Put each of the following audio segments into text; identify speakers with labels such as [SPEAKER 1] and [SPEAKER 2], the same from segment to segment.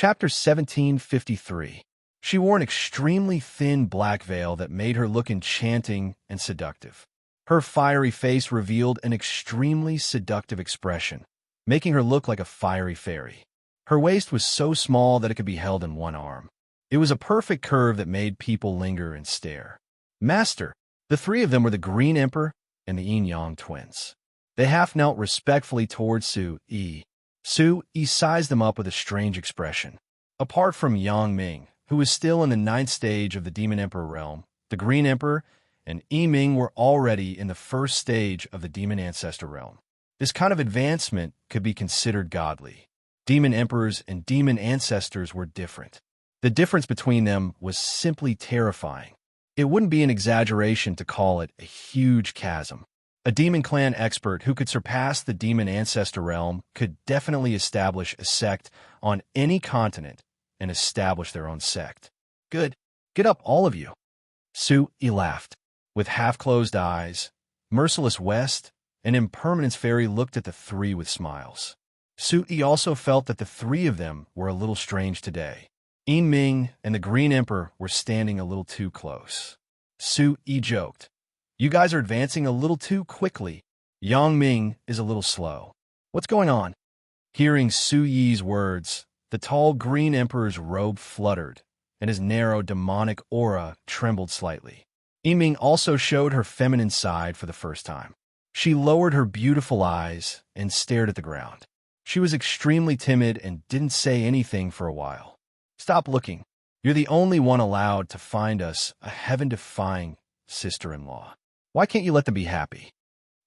[SPEAKER 1] Chapter 1753. She wore an extremely thin black veil that made her look enchanting and seductive. Her fiery face revealed an extremely seductive expression, making her look like a fiery fairy. Her waist was so small that it could be held in one arm. It was a perfect curve that made people linger and stare. Master, the three of them were the Green Emperor and the Yin-Yang twins. They half-knelt respectfully towards Su-Yi. Su-Yi sized them up with a strange expression. Apart from Yang Ming, who was still in the 9th stage of the Demon Emperor realm, the Green Emperor and Yi Ming were already in the 1st stage of the Demon Ancestor realm. This kind of advancement could be considered godly. Demon Emperors and Demon Ancestors were different. The difference between them was simply terrifying. It wouldn't be an exaggeration to call it a huge chasm. A Demon Clan expert who could surpass the Demon Ancestor realm could definitely establish a sect on any continent and establish their own sect. Good. Get up, all of you. Su-Yi laughed. With half-closed eyes, Merciless West and Impermanence Fairy looked at the three with smiles. Su-Yi also felt that the three of them were a little strange today. Yi Ming and the Green Emperor were standing a little too close. Su-Yi joked, "You guys are advancing a little too quickly. Yang Ming is a little slow. What's going on?" Hearing Su-Yi's words, the tall Green Emperor's robe fluttered, and his narrow demonic aura trembled slightly. Yi Ming also showed her feminine side for the first time. She lowered her beautiful eyes and stared at the ground. She was extremely timid and didn't say anything for a while. "Stop looking. You're the only one allowed to find us a heaven-defying sister-in-law. Why can't you let them be happy?"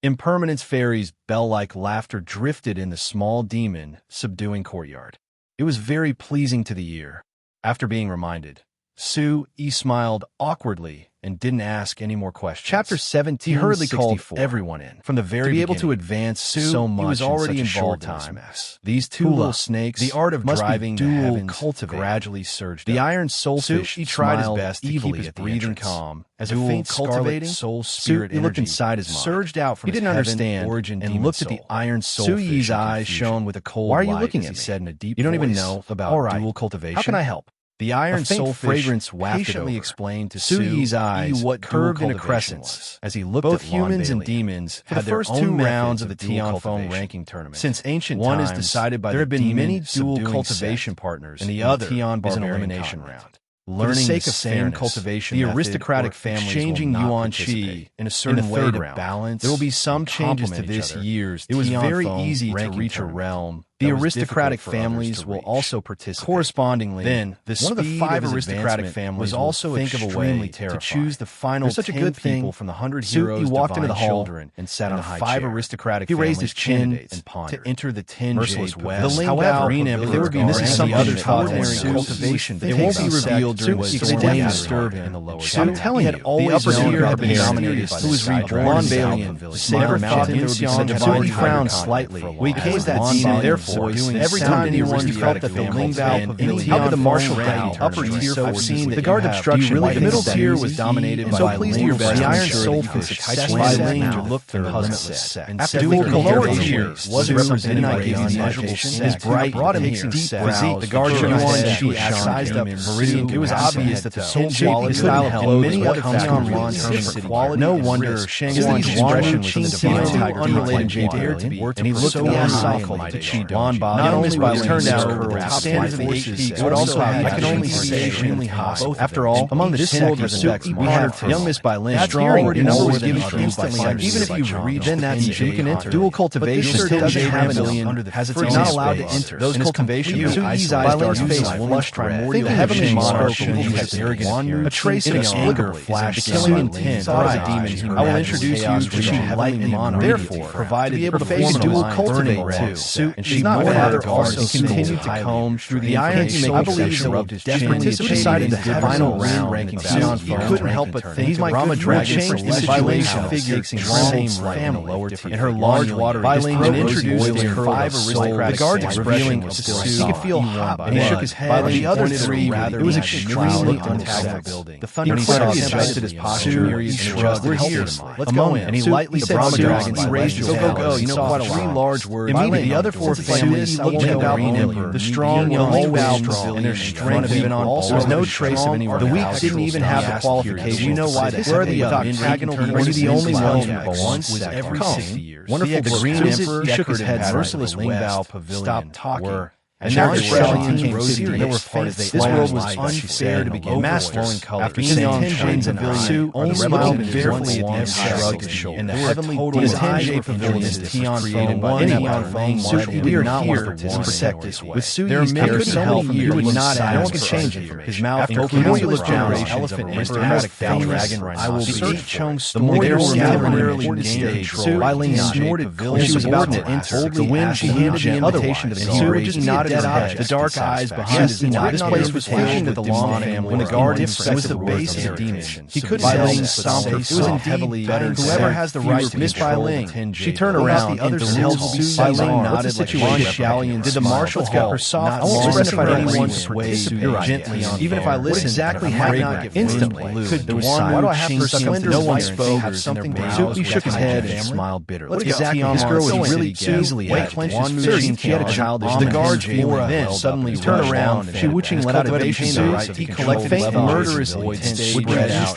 [SPEAKER 1] Impermanence Fairy's bell-like laughter drifted in the small demon, subduing courtyard. It was very pleasing to the ear. After being reminded, Su-Yi smiled awkwardly and didn't ask any more questions. Chapter 17. He hurriedly called everyone in. From the very beginning, to be able to advance so much, he was already involved in this mess. These two little snakes, the art of driving the heavens, gradually surged. The iron soulfish, he tried his best to keep his breathing calm, as a faint cultivating soul spirit energy looked inside his mind, surged out from his heaven origin and looked at the iron soulfish. Su-Yi's eyes shone with a cold light. "Why are you looking at me?" he said in a deep voice. "You don't even know about dual cultivation? How can I help?" The iron soul fragrance patiently explained to Su-Yi's eyes what curved in a crescent as he looked at humans and demons had their own rounds of the Tianfeng ranking tournament. Since ancient times, one is decided by there have been many dual cultivation partners, and the other is an elimination round. Learning for the sake of same cultivation, the aristocratic families exchanging yuan qi in a certain way to balance. There will be some changes to this year's. It was very easy to reach a realm. The aristocratic families will also participate. Correspondingly, then one of the 5 aristocratic families was also think of a way to choose the final 10 people from the 100 heroes. He walked into the hall and sat on a high 5 aristocratic. He raised his chin and pondered to enter the 10 Merciless West. However, there would be many other ordinary cultivation. It won't be revealed during the storm disturbed in the lower. I'm telling you, the upper tier had been dominated by who was reborn Balian. Never thought there would be such a divine. He frowned slightly. We came that demon, therefore. Every time anyone felt that the Ling Bao Pavilion, how could the martial upper tier have seen the guard obstruction? The middle tier was dominated by the iron soulfish, by Ling to look through limitless. After dual the lower tier was represented by the unmeasurable his bright, pixie deep brows. The guard she sized up meridian. It was obvious that the soul quality style of many other factors no wonder Shang's expression was in the divine unrelated dared to be, and he looked so softly to Chi Don. Not only by turned out the standards of the HPs, but also I can only say extremely high. After all, among the 10 we have Young Miss By Lin. Strong, your number was given instantly. Even if you've reached then that's you can enter. Dual cultivation still doesn't have a million. Has its not allowed to enter. Those cultivation Su-Yi's eyes dark face flushed primordial heavenly monarch has arrogant. A trace of anger flashed killing intent. I will introduce you to the light and monarch. Therefore, provided to be able to face dual cultivate too. And she not father also continued to comb through the iron to make I believe so desperately decided the final round ranking beyond he couldn't help but think he's my Rama dragon changed violation figure strong family lower tier in her large water violation introduced her 5 aristocratic guards revealing he could feel hot and he shook his head by the other 3 rather it was extremely untagged building the thunder quickly adjusted his posture he shrugged we're here let's go in and he lightly said Rama dragon he raised your go you know what 3 large words immediately the other 4 like this, I won't about the strong young and their strength even on all. There was no trace of any. The weak didn't even have the qualifications. You know why? Where are the octagonal? Were you the only one? Once was every 60 years. Wonderful green emperor shook his head. Merciless west. Stopped talking. And now the Shelling came serious. There were parties. This world was unfair to begin. Mass flowing color. After seeing Tinjin's pavilion, only smiled fearfully at the shrugged his shoulder. And the heavenly Tinjin pavilion is Tian phone. One Tian phone. We are here to protect this way. With Suyi's care, so many years, you would not ask. No one could change it. His mouth opened. You look down. Elephant aristocratic dragon. I will be Chong's. The more they were temporarily engaged, Bailing snorted. She was about to enter. The wind she handed the invitation to the celebration. The dark eyes behind his eyes. This place was filled with the long family. When the guard inspected the base of the demon, he couldn't say it was indeed better. Whoever has the right to Miss Bailing. She turned around and the held Bailing nodded like Wan Xiaolian. Did the marshal help her soft? I won't specify anyone sway gently on. Even if I listen, exactly had not get instantly. Could the one? Why do I have her slender? No one spoke. Have something to. He shook his head and smiled bitterly. Exactly. This girl was really easily clenched. She had a childish. The guards then suddenly turned around. She witching let out a suit. He collected faint murderous voids would read out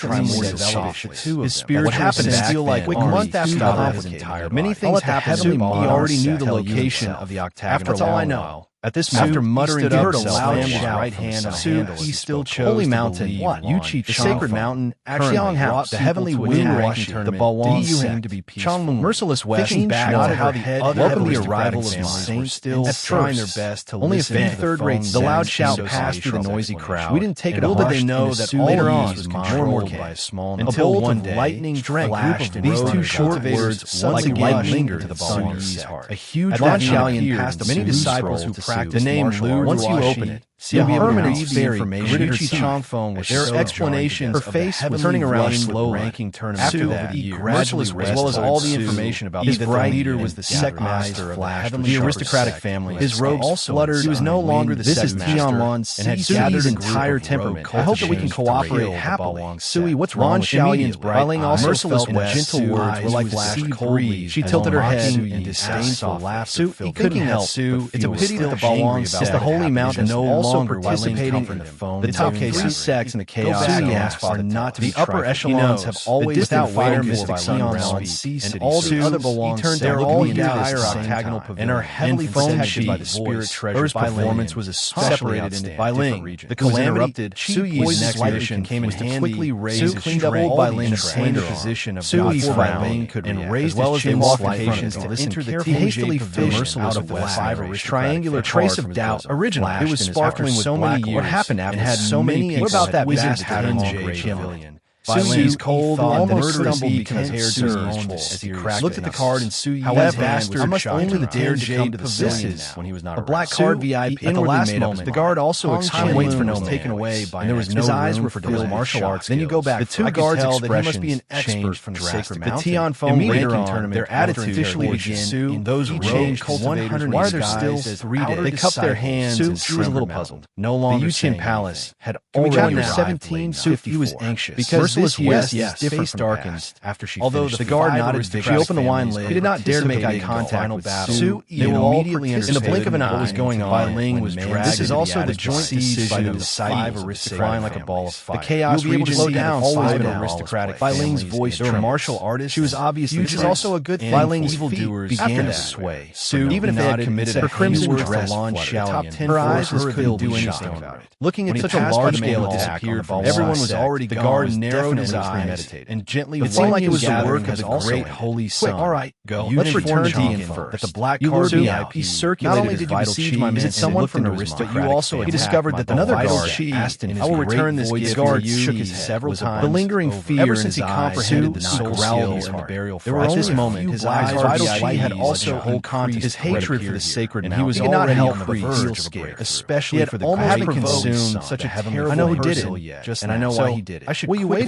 [SPEAKER 1] his spiritual happened to feel like a month after the entire. Many things happened. He already knew the location of the octagonal. That's all I know. At this moment, after muttering, he heard a loud shout. Right hand on the handle. He still chose Holy Mountain. What? Yuchi, the sacred mountain. Xiang House, the heavenly wind tournament. The Balwan seemed to be peaceful. Merciless West. Thinking back to how the head welcomed the arrival of saints, still trying their best to listen. Only a third-rate. The loud shout passed through the noisy crowd. We didn't take it. Little did they know that later on was controlled by a small until one day lightning flashed. These two short words once again lingered to the Balwan's heart. A huge Xiaolian passed many disciples who practiced the name Lu. Once you open it, see a permanent fairy gritted her Chong phone with their explanations. Her face was turning around slowly. Ranking tournament after that year, merciless as well as all the information about his bright leader was the sect master of the aristocratic family. His robes fluttered. He was no longer the sect master. This is Tianlon's and had gathered his entire temperament. I hope that we can cooperate happily. Sui, what's wrong? Xiaolian's bright merciless gentle words were like sea breeze. She tilted her head in disdainful laughter. He couldn't help. It's a pity that the Balwan says the holy mountain no longer participating in the phone. The top three sects in the chaos are not to be the upper echelons have always without fire mystic Tianlon and all the other Balwans. They're all in the entire octagonal pavilion and are heavily protected by the spirit treasure. Her performance was especially separated into different regions. The calamity Suyi's next mission came in to quickly raise his strength. Bailing's hand position of Sui frowned and raised his chin qualifications to enter the he hastily fished out of the five triangular trace of doubt. Originally, it was sparkling with so many years. What happened after had so many? What about that vast pavilion? Suyi's cold, almost stumbled because hair surged as he looked at the card and Suyi. However, I must only the dared to come to the pavilion when he was not a black card VIP. At the last moment, the guard also waits for no was taken away by and there was no his eyes were filled with martial arts. Then you go back. The two guards expressions must be an expert from the sacred mountain. The Tian phone later on tournament, their attitude officially began. In those changed 100. Why are there still 3 days? They cupped their hands. She was a little puzzled. No longer the Yuchin Palace had already 17. He was anxious because this West, his face darkened after she although the guard nodded, she opened the wine lid. He did not dare to make eye contact with Su. They will immediately in the blink of an eye what was going on. Bailing was dragged. This is also the joint decision of the 5 aristocrats flying like a ball of fire. The chaos region slow down. Always been aristocratic. Bailing's voice. They were martial artists. She was obviously which is also a good thing. Bailing's evildoers began to sway. Su, even if they had committed her crimson dress, top 10 her eyes couldn't do anything about it. Looking at such a large scale, it disappeared. Everyone was already the guard narrowed his eyes and gently. It seemed like it was the work of the great holy sun. All right, go. Let's return to the info that the black card VIP circulated. Not only did you besiege my visit someone from the aristocrat, you also he discovered that another guard asked in his I will return this gift. The guard shook his head several times. The lingering fear ever since he comprehended the soul skill in the burial. There were at this moment his eyes vital chi had also increased his hatred for the sacred mountain. He was already on the verge of a break, especially for the having consumed such a terrible. I know who did it, and I know why he did it. Will you wait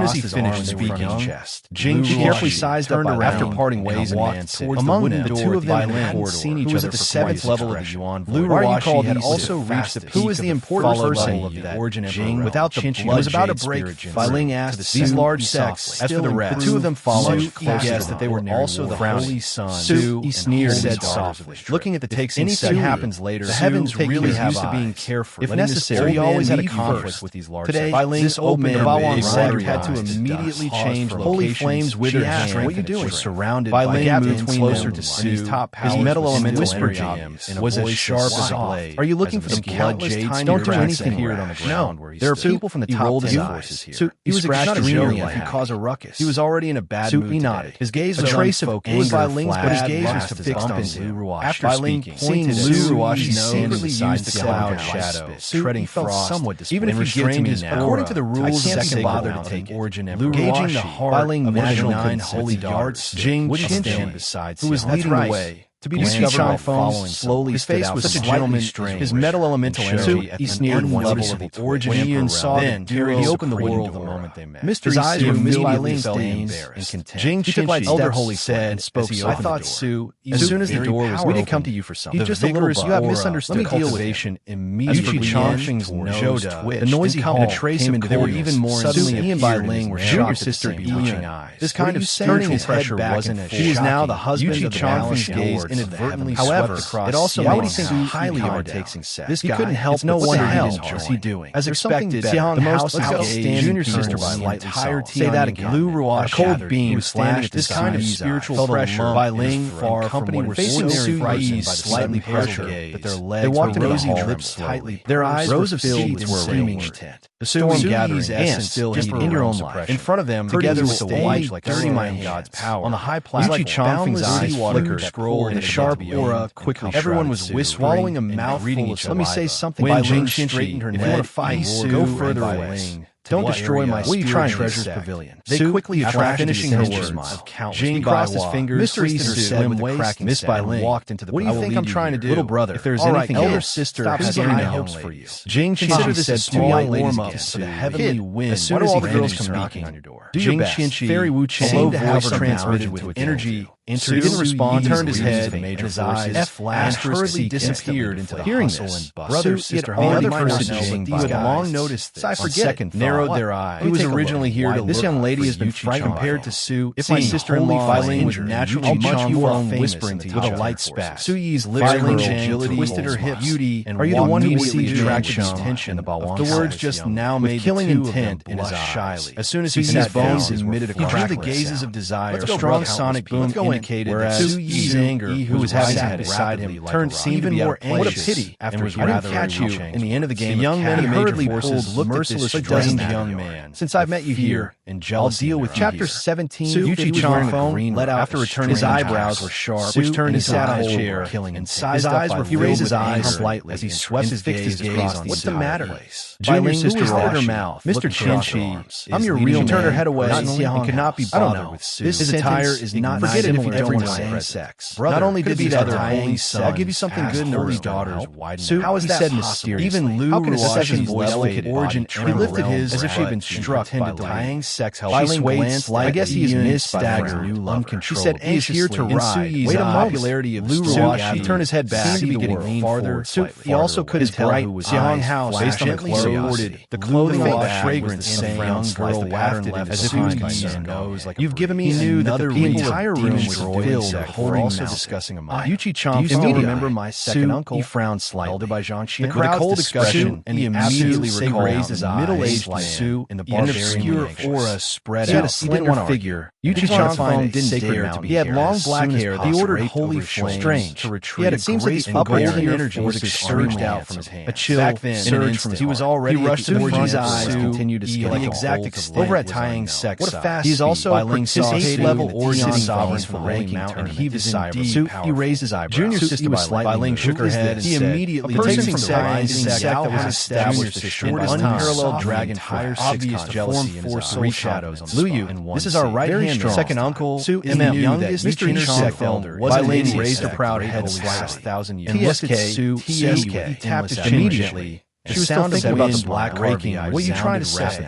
[SPEAKER 1] soon as he
[SPEAKER 2] crossed his
[SPEAKER 1] finished
[SPEAKER 2] arms
[SPEAKER 1] speaking,
[SPEAKER 2] and
[SPEAKER 1] chest, Jing
[SPEAKER 2] Blue
[SPEAKER 1] carefully
[SPEAKER 2] Rushi
[SPEAKER 1] sized up
[SPEAKER 2] turned around
[SPEAKER 1] after parting ways and
[SPEAKER 2] walked
[SPEAKER 1] man
[SPEAKER 2] towards
[SPEAKER 1] among
[SPEAKER 2] the
[SPEAKER 1] them.
[SPEAKER 2] wooden
[SPEAKER 1] The
[SPEAKER 2] door
[SPEAKER 1] two
[SPEAKER 2] at
[SPEAKER 1] of
[SPEAKER 2] the
[SPEAKER 1] them
[SPEAKER 2] end of the
[SPEAKER 1] hadn't
[SPEAKER 2] corridor,
[SPEAKER 1] seen each
[SPEAKER 2] who was
[SPEAKER 1] other
[SPEAKER 2] at the
[SPEAKER 1] for
[SPEAKER 2] seventh
[SPEAKER 1] quite
[SPEAKER 2] level
[SPEAKER 1] some
[SPEAKER 2] of the
[SPEAKER 1] time.
[SPEAKER 2] Yuan
[SPEAKER 1] Blue
[SPEAKER 2] void.
[SPEAKER 1] Rushi had
[SPEAKER 2] These
[SPEAKER 1] also
[SPEAKER 2] the
[SPEAKER 1] reached the
[SPEAKER 2] fastest.
[SPEAKER 1] peak of the
[SPEAKER 2] important
[SPEAKER 1] fourth
[SPEAKER 2] person
[SPEAKER 1] level of
[SPEAKER 2] the
[SPEAKER 1] that
[SPEAKER 2] Origin Emperor
[SPEAKER 1] Jing
[SPEAKER 2] realm.
[SPEAKER 1] without the
[SPEAKER 2] Chinchi
[SPEAKER 1] blood
[SPEAKER 2] was about to
[SPEAKER 1] jade
[SPEAKER 2] break
[SPEAKER 1] spirit
[SPEAKER 2] through.
[SPEAKER 1] Filing asked
[SPEAKER 2] To the
[SPEAKER 1] these
[SPEAKER 2] Su
[SPEAKER 1] large
[SPEAKER 2] softly.
[SPEAKER 1] sects.
[SPEAKER 2] As for the rest,
[SPEAKER 1] the two of them followed
[SPEAKER 2] Su
[SPEAKER 1] closely.
[SPEAKER 2] guessed that they were also the holy son.
[SPEAKER 1] Su sneered
[SPEAKER 2] said
[SPEAKER 1] and
[SPEAKER 2] softly,
[SPEAKER 1] softly. Looking at the takes
[SPEAKER 2] if anything
[SPEAKER 1] happens later, the
[SPEAKER 2] Su
[SPEAKER 1] heavens
[SPEAKER 2] take
[SPEAKER 1] really
[SPEAKER 2] care
[SPEAKER 1] have
[SPEAKER 2] used to being
[SPEAKER 1] eyes.
[SPEAKER 2] carefree.
[SPEAKER 1] If
[SPEAKER 2] Letting this
[SPEAKER 1] necessary,
[SPEAKER 2] old
[SPEAKER 1] he always
[SPEAKER 2] man
[SPEAKER 1] had a
[SPEAKER 2] lead
[SPEAKER 1] conflict
[SPEAKER 2] first.
[SPEAKER 1] with these large
[SPEAKER 2] Today,
[SPEAKER 1] sects.
[SPEAKER 2] this old man
[SPEAKER 1] Bawan
[SPEAKER 2] said
[SPEAKER 1] had to immediately change locations. Holy flames withered
[SPEAKER 2] What are you doing?
[SPEAKER 1] were surrounded
[SPEAKER 2] By
[SPEAKER 1] by
[SPEAKER 2] Lin
[SPEAKER 1] gap
[SPEAKER 2] moved
[SPEAKER 1] between
[SPEAKER 2] closer
[SPEAKER 1] them,
[SPEAKER 2] to
[SPEAKER 1] and
[SPEAKER 2] Su.
[SPEAKER 1] his top
[SPEAKER 2] His
[SPEAKER 1] powers
[SPEAKER 2] metal
[SPEAKER 1] was
[SPEAKER 2] elemental
[SPEAKER 1] still
[SPEAKER 2] energy
[SPEAKER 1] energy
[SPEAKER 2] was as sharp as a blade.
[SPEAKER 1] Are you looking
[SPEAKER 2] as
[SPEAKER 1] for
[SPEAKER 2] a
[SPEAKER 1] some
[SPEAKER 2] blood
[SPEAKER 1] countless
[SPEAKER 2] jade
[SPEAKER 1] tiny
[SPEAKER 2] don't do
[SPEAKER 1] cracks
[SPEAKER 2] anything
[SPEAKER 1] appeared
[SPEAKER 2] rash.
[SPEAKER 1] on the ground where he
[SPEAKER 2] There are
[SPEAKER 1] stood?
[SPEAKER 2] people from the
[SPEAKER 1] He
[SPEAKER 2] top
[SPEAKER 1] rolled his eyes. He was extremely like cause a ruckus. He was already in a bad mood. He nodded. His gaze was unfocused. It was Bai Ling's, but his gaze was fixed on Lu. After Bai Ling pointed at Lu Ruashi's nose, used the cloud shadow, treading frost. Somewhat even if he strained his aura, according to the rules, I can't bother to take origin. Lu gauging the heart of his 9 holy daughters, Jing Qianxi, besides, who was leading the way. To be discovered following slowly, his face was such a gentleman, his metal elemental energy he sneered one level of origin. When Ian saw then, he opened the world the moment they met. His eyes were missed by Ling's danes and contempt. Jing Qianxi, elder holy, said and spoke. I thought Su, as soon as the door was open, we did come to you for something. He's just a little you have misunderstood cultivation immediately. Chongqing's nose twitched. The noisy hall came into. There were even more. Suddenly, Ian Bai Ling were junior sister behind eyes. This kind of spiritual pressure wasn't as she is now the husband of the Chongqing's gaze. Inadvertently swept across. It also why would he think highly of taking sex? This guy, he couldn't help. No wonder what was he doing? As expected, the most outstanding junior sister by the entire team. Say that again. Lu Ruashi, cold beam flashed. This kind of spiritual pressure by Ling far company were facing Suyi's slightly puzzled gaze. But their legs, they walked into rosy lips tightly. Their eyes rows of filled with steaming tent. The storm gathering and still in your own life. In front of them, together with the white, like 30 Mayan God's power. On the high platform, Chongqing's eyes flickered, scrolled, and a sharp aura quickly. Everyone was swallowing a mouthful of. Let me say something. By Ling straightened her neck. If you want to fight, go further away. Don't destroy my spirit treasures pavilion. They quickly attracted finishing her words. Jing crossed his fingers, mysteries her slim waist, Miss Bai Ling walked into the. What do you think I'm trying to do, little brother? If there's anything, elder sister has high hopes for you. Jing considered this as small warm-up for the heavenly wind. As soon as all the girls come knocking on your door, do your best. Fairy Wu Chen seemed to have her transmitted with energy. He didn't respond. He turned his head, and his eyes flashed, hurriedly disappeared into the hustle and bustle. Brother, sister, the other person you had long noticed this. I forget. Narrowed their eyes. He was originally here to. This young lady has been frightened compared to Su. If my sister-in-law Bai Ling was naturally much more whispering with a light spat. Su Yi's lips agility, twisted her hips. Beauty, and are you the one who sees attracted attention? The words just now made killing intent in his eyes. Shyly. As soon as he his bones emitted a crack. He drew the gazes of desire. A strong sonic boom indicated that Su Yi's anger, who was having sat beside him, turned even more anxious. What a pity! After I didn't catch you in the end of the game, the young men hurriedly pulled, looked at this strange young man. Since I've met you here, and I'll deal with Chapter 17. Yuchi Changfeng let out after returning. His eyebrows were sharp, which turned his sat on his chair, killing and sized eyes were. He raised his eyes slightly as he swept his gaze on. What's the matter? Junior sister rolled her mouth. Mr. Qianxi, I'm your real man. Turned her head away and could not be bothered with Su. This attire is not similar to everyone saying sex. Not only did these other holy sons, I'll give you something good in the holy daughters widen. Su, how is that mysterious? Even Lu Ruashi's voice faded. Origin, he lifted his as if she had been struck by Liang's sex help. She swayed slightly. I guess he is missed by her new lover. She said anxiously, here to ride. Wait a moment. Popularity of Lu Ruashi. He turned his head back. Seemed to be getting farther. He also couldn't tell who was Xiang House based on the clothes. The clothing was fragrance in the young girl wafted as if he was by her nose. You've given me another reason. The entire room was filled. We're also discussing a mind. Yuchi Chong still remember my second uncle. He frowned slightly. Elder by Zhangqian. The crowd's cold expression, and he immediately raised his eyes. Middle-aged like Su in the obscure aura spread out. He had a slender figure. Yuchi Changfeng didn't dare to be. He had long black hair. He ordered holy flames to retreat. It seems like the golden energy surged out from his hand. A chill surged from his. He was already. He rushed towards his eyes. Continued to scale the exact extent. Over at Taiyang's sex. What a fast. He's also his 8th-level origin sovereign from the ranking mountain. He was in deep. He raised his eyebrows. Junior sister Bai Ling shook her head and said, "Immediately taking from Taiyang's sect that was established the shortest unparalleled dragon for obvious jealousy in his three shadows on the spot. This is our right-hand second uncle. Su is the youngest Mr. Sect elder. Bai Ling raised her proud head slightly. 1,000 years. TSK. He tapped his chin immediately. She was still thinking about the black raking. What are you trying to say?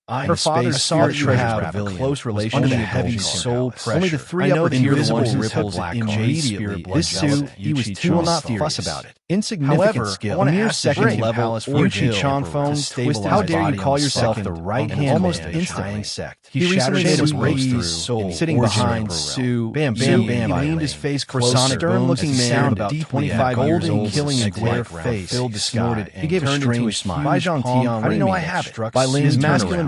[SPEAKER 1] Her father saw that you have a close relation under the heavy soul pressure. Only the three upper tier ones ripples immediately. This Su, he was too will not fuss about it. Insignificant skill, a mere second level, Yuchi Changfeng, how dare you call yourself the right hand almost instantly sect. He recently made his break through, sitting behind Su. Bam, bam, bam. He leaned his face close, stern-looking man about 25 years old, killing a glare face, filled the sky. He gave a strange smile. Bai Zhang Tian, how do you know I have it? Bai Ling's masculine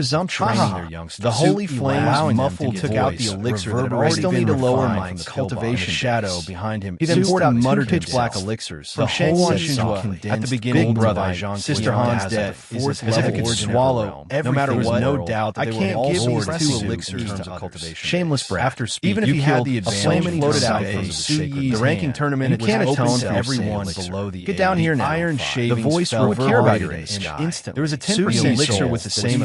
[SPEAKER 1] presumptuous. The holy flames muffled took out the elixir that had already been refined from the cultivation shadow behind him. He then poured out two pitch-black elixirs. The whole at the beginning, brother, Sister Han's dead, as if it could swallow. No matter what, no doubt that they were all sourced two elixirs to cultivation. Shameless brat. After speed, even if he had the advantage, floated out from the ranking tournament. You can't atone for everyone below the. Get down here now. Iron shavings. The voice would care about your age. Instant. There was a 10% elixir with the same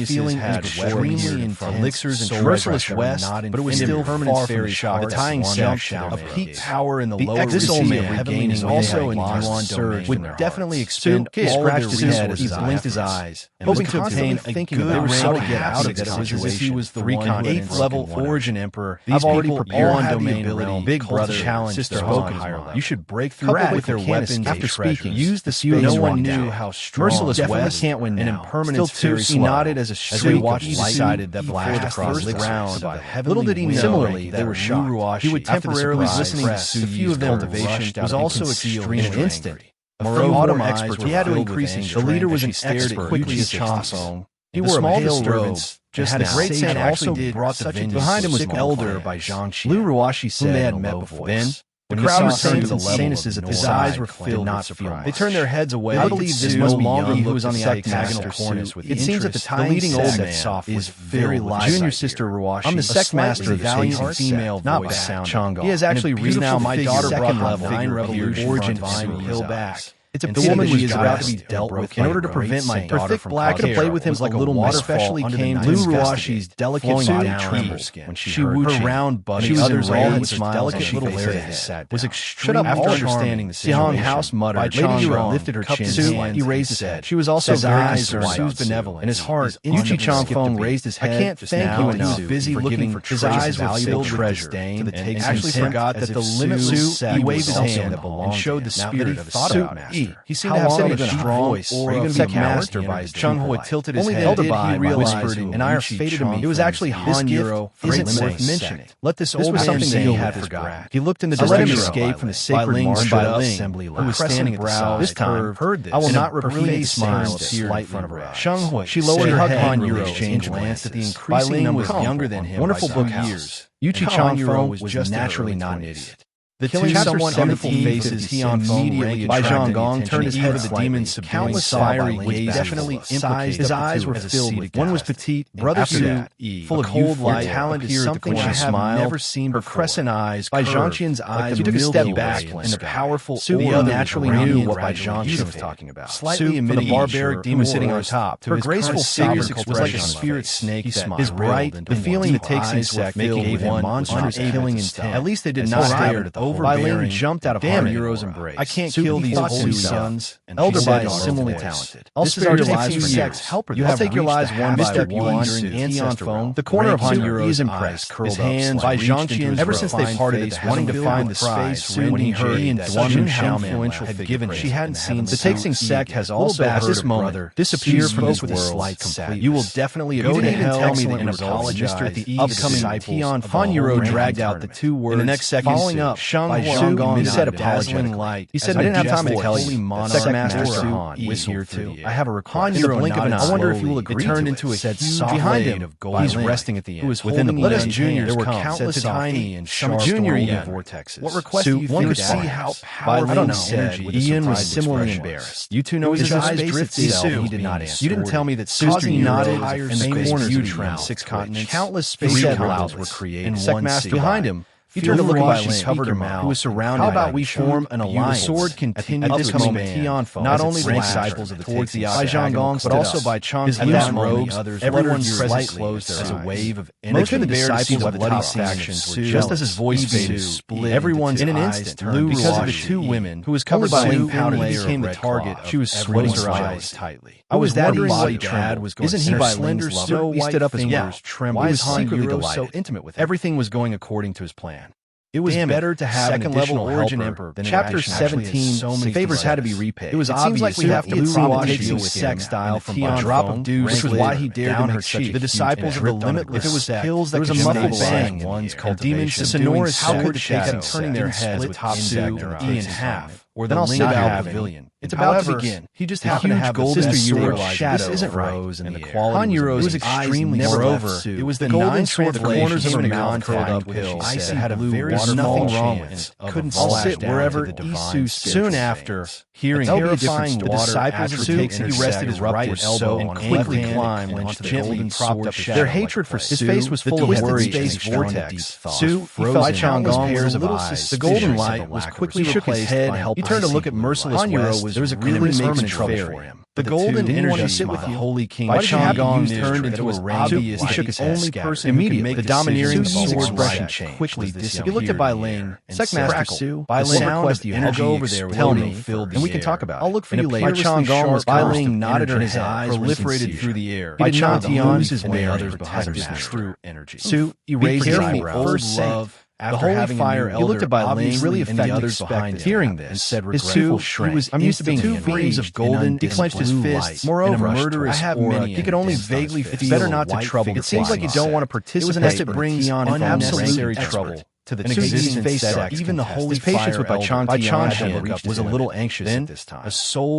[SPEAKER 1] feeling as extremely intense elixirs and merciless west, but it was still far from shock. The tying section of peak power in the lower receiver gaining also in Yuan surge would heart. Definitely expend all of their resources. He blinked his eyes, hoping to obtain a good how to get out of that situation. He was the 8th level Origin Emperor. I've already prepared on domain realm. Big brother challenge sister spoke higher level. You should break through with their weapons after speaking. Use the space. No one knew how strong. Merciless West can't win now. An impermanence still he nodded as a shriek decided that black the first round. Little did he know. Similarly, they were shocked. He would temporarily listening to few of them cultivation was also extreme in an instant. Moreover, expert, he had to increase his strength. The leader was an expert quickly as Chasong. He wore a small disturbance. Just had a great saying also brought the vengeance. Behind him was Elder by Zhang Xi. Liu Ruashi said they had met before. Then the crowd returned to the sanuses of his eyes were filled with surprise. They turned their heads away. I believe this must be young who was on the octagonal cornice with it seems that the leading old man is very live. Junior sister Ruashi. I'm the sect master of valiant female voice sound. He has actually reason now my daughter brought level 9 revolution origin vine hill back. It's a woman who is about to be dealt with in order to prevent my daughter from black to play with him like a little waterfall came Liu Ruashi's delicate body trembled when she heard her round body. She was enraged with delicate little head. Was extreme after understanding the situation. House muttered. Lady Yura lifted her chin. He raised his head. She was also very Sue's benevolent. In his heart, Yuchi Changfeng raised his head. I can't thank you enough. He was busy looking for his eyes were filled with disdain and actually forgot that the limitless he waved his hand and showed the spirit of Su. He seemed to have such a strong voice. Are you going to be master by his Chung Ho had tilted his head. He realized, and I are fated to me. It was actually Han Euro isn't worth mentioning. Let this old man say he had forgotten. He looked in the direction of escape from the sacred marsh assembly line. Who was standing at the side. This time, heard this. I will not repeat the smile of fear in front of her. Chung Ho, she lowered her head Han Euro and glanced at the increasing number was younger than him. Wonderful book years. Yuchi Changfeng was just naturally not an idiot. The killing someone on the faces he on immediately by Zhang Gong turned his head to the demons subduing fiery gaze definitely implicated. His eyes were filled with one was petite, brother Su, full of cold light, talent is something I have never seen. Her crescent eyes by Zhang Qian's eyes. He took a step back, and the powerful Su naturally knew what by Zhang Qian was talking about. Slightly amid the barbaric demon sitting on top, her graceful figure was like a spirit snake. His bright, the feeling that takes insect gave him monstrous killing intent. At least they did not stare at the overbearing jumped out of Han Euro's embrace. I can't kill these holy sons. Elder Bai is similarly talented. I'll spare your lives for years. You have take your lives one by one during the ancestor phone. The corner of Han Euro's impressed. His hands by Zhang Qian's ever since they parted, wanting to find the space when he heard and Duan how influential had given. She hadn't seen the Taxing sect has also at this moment disappeared from this world completely. You will definitely go to hell. Tell me and apologize at the upcoming Tian. Han Euro dragged out the two words. In the next second, following up, Zhang Gong said a dazzling light. He said, I didn't have time to tell you. Second Master Su is here too. I have a request. In the blink of an eye, I wonder if you will agree. It turned into a huge behind him of gold. He's resting at the end. Who was within the let us juniors there were countless tiny and sharp junior vortexes. What request do you think? See how powerful I don't know. Ian was similarly embarrassed. You two know his eyes drifted. He did not answer. You didn't tell me that Sister nodded in the corners of 6 continents. Countless space clouds were created. And Second Master behind him. He turned to look at she covered her mouth, who was surrounded. How about we form an alliance? The sword continued at this moment. Not only the disciples of the towards the by Zhang Gong, but also by Chang. His loose robes. Everyone's presence closed as a wave of energy. Most of the disciples of bloody factions were just as his voice faded. Split. Everyone's in an instant turned because of the two women who was covered by a powder became the target. She was sweating her eyes tightly. I was wondering what Dad was going to say. Isn't he by slender, snow white? He stood up as fingers trembled. Why is secretly so intimate with him? Everything was going according to his plan. It was better to have second level Origin Emperor than Chapter 17. So many favors had to be repaid. It was obvious like we have to take some sex style from a drop of dew, which was why he dared to her cheek. The disciples of the limitless. If it was pills, there was a muffled bang. One's cultivation. The sonorous how could they kept turning their heads with top Su and E in half. Or then I'll say about Pavilion. It's about to begin. He just happened to have golden Sister Euro shadow. This isn't Rose in the air. Han Euro's was extremely moreover. It was the golden sword, the corners of her mouth curled up pill. Icy had a very nothing wrong with it. Couldn't sit wherever Isu. Soon after, hearing terrifying the disciples of Su, he rested his right elbow and quickly climbed onto the gently propped up shadow. Their hatred for Su, his face was full of worry space vortex. Su, he felt by Changong pairs of eyes. The golden light was quickly replaced. He turned to look at merciless West. There was a really permanent trouble for him. The golden energy sit with you. Holy King by Chang'an turned into a obvious. He shook his only person immediately. The domineering Su's expression changed. Quickly disappeared. He looked at Bai Ling, Secmaster Su. Bai Ling requested you. I'll go over there. Tell me, and we can talk about it. I'll look for you later. Bai Chang'an was Bai Ling nodded her his eyes, proliferated through the air. Bai Chang'an lose his way. Others behind his true energy. Su erased his first love. After the holy fire elder, he looked at Bai Ling, really and the others behind hearing this, and said regretful shrink. I'm used to being 2 flames of golden. He clenched his fists. Moreover, murderous aura. He could only vaguely feel. It's better not to trouble. It seems like you don't want to participate. It was an it brings unnecessary trouble to the existing face set. Even the holy patience with Bai Chang'an was a little anxious at this time.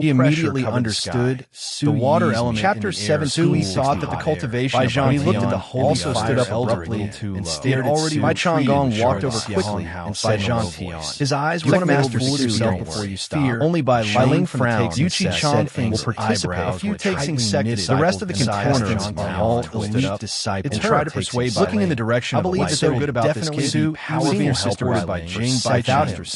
[SPEAKER 1] He immediately understood the water element. Chapter 7. He thought that the cultivation of Bai looked at the holy also stood up abruptly and stared already. Bai Chang'an walked over quickly and said, his eyes were master yourself before you stop. Only Bai Ling frowned. Yuchi Chang will participate. A few takes the rest of the contenders are all elite disciples. And try to persuade Bai Ling. Looking in the direction, I believe that they're good about this kid. Powerful sister by Jing Bai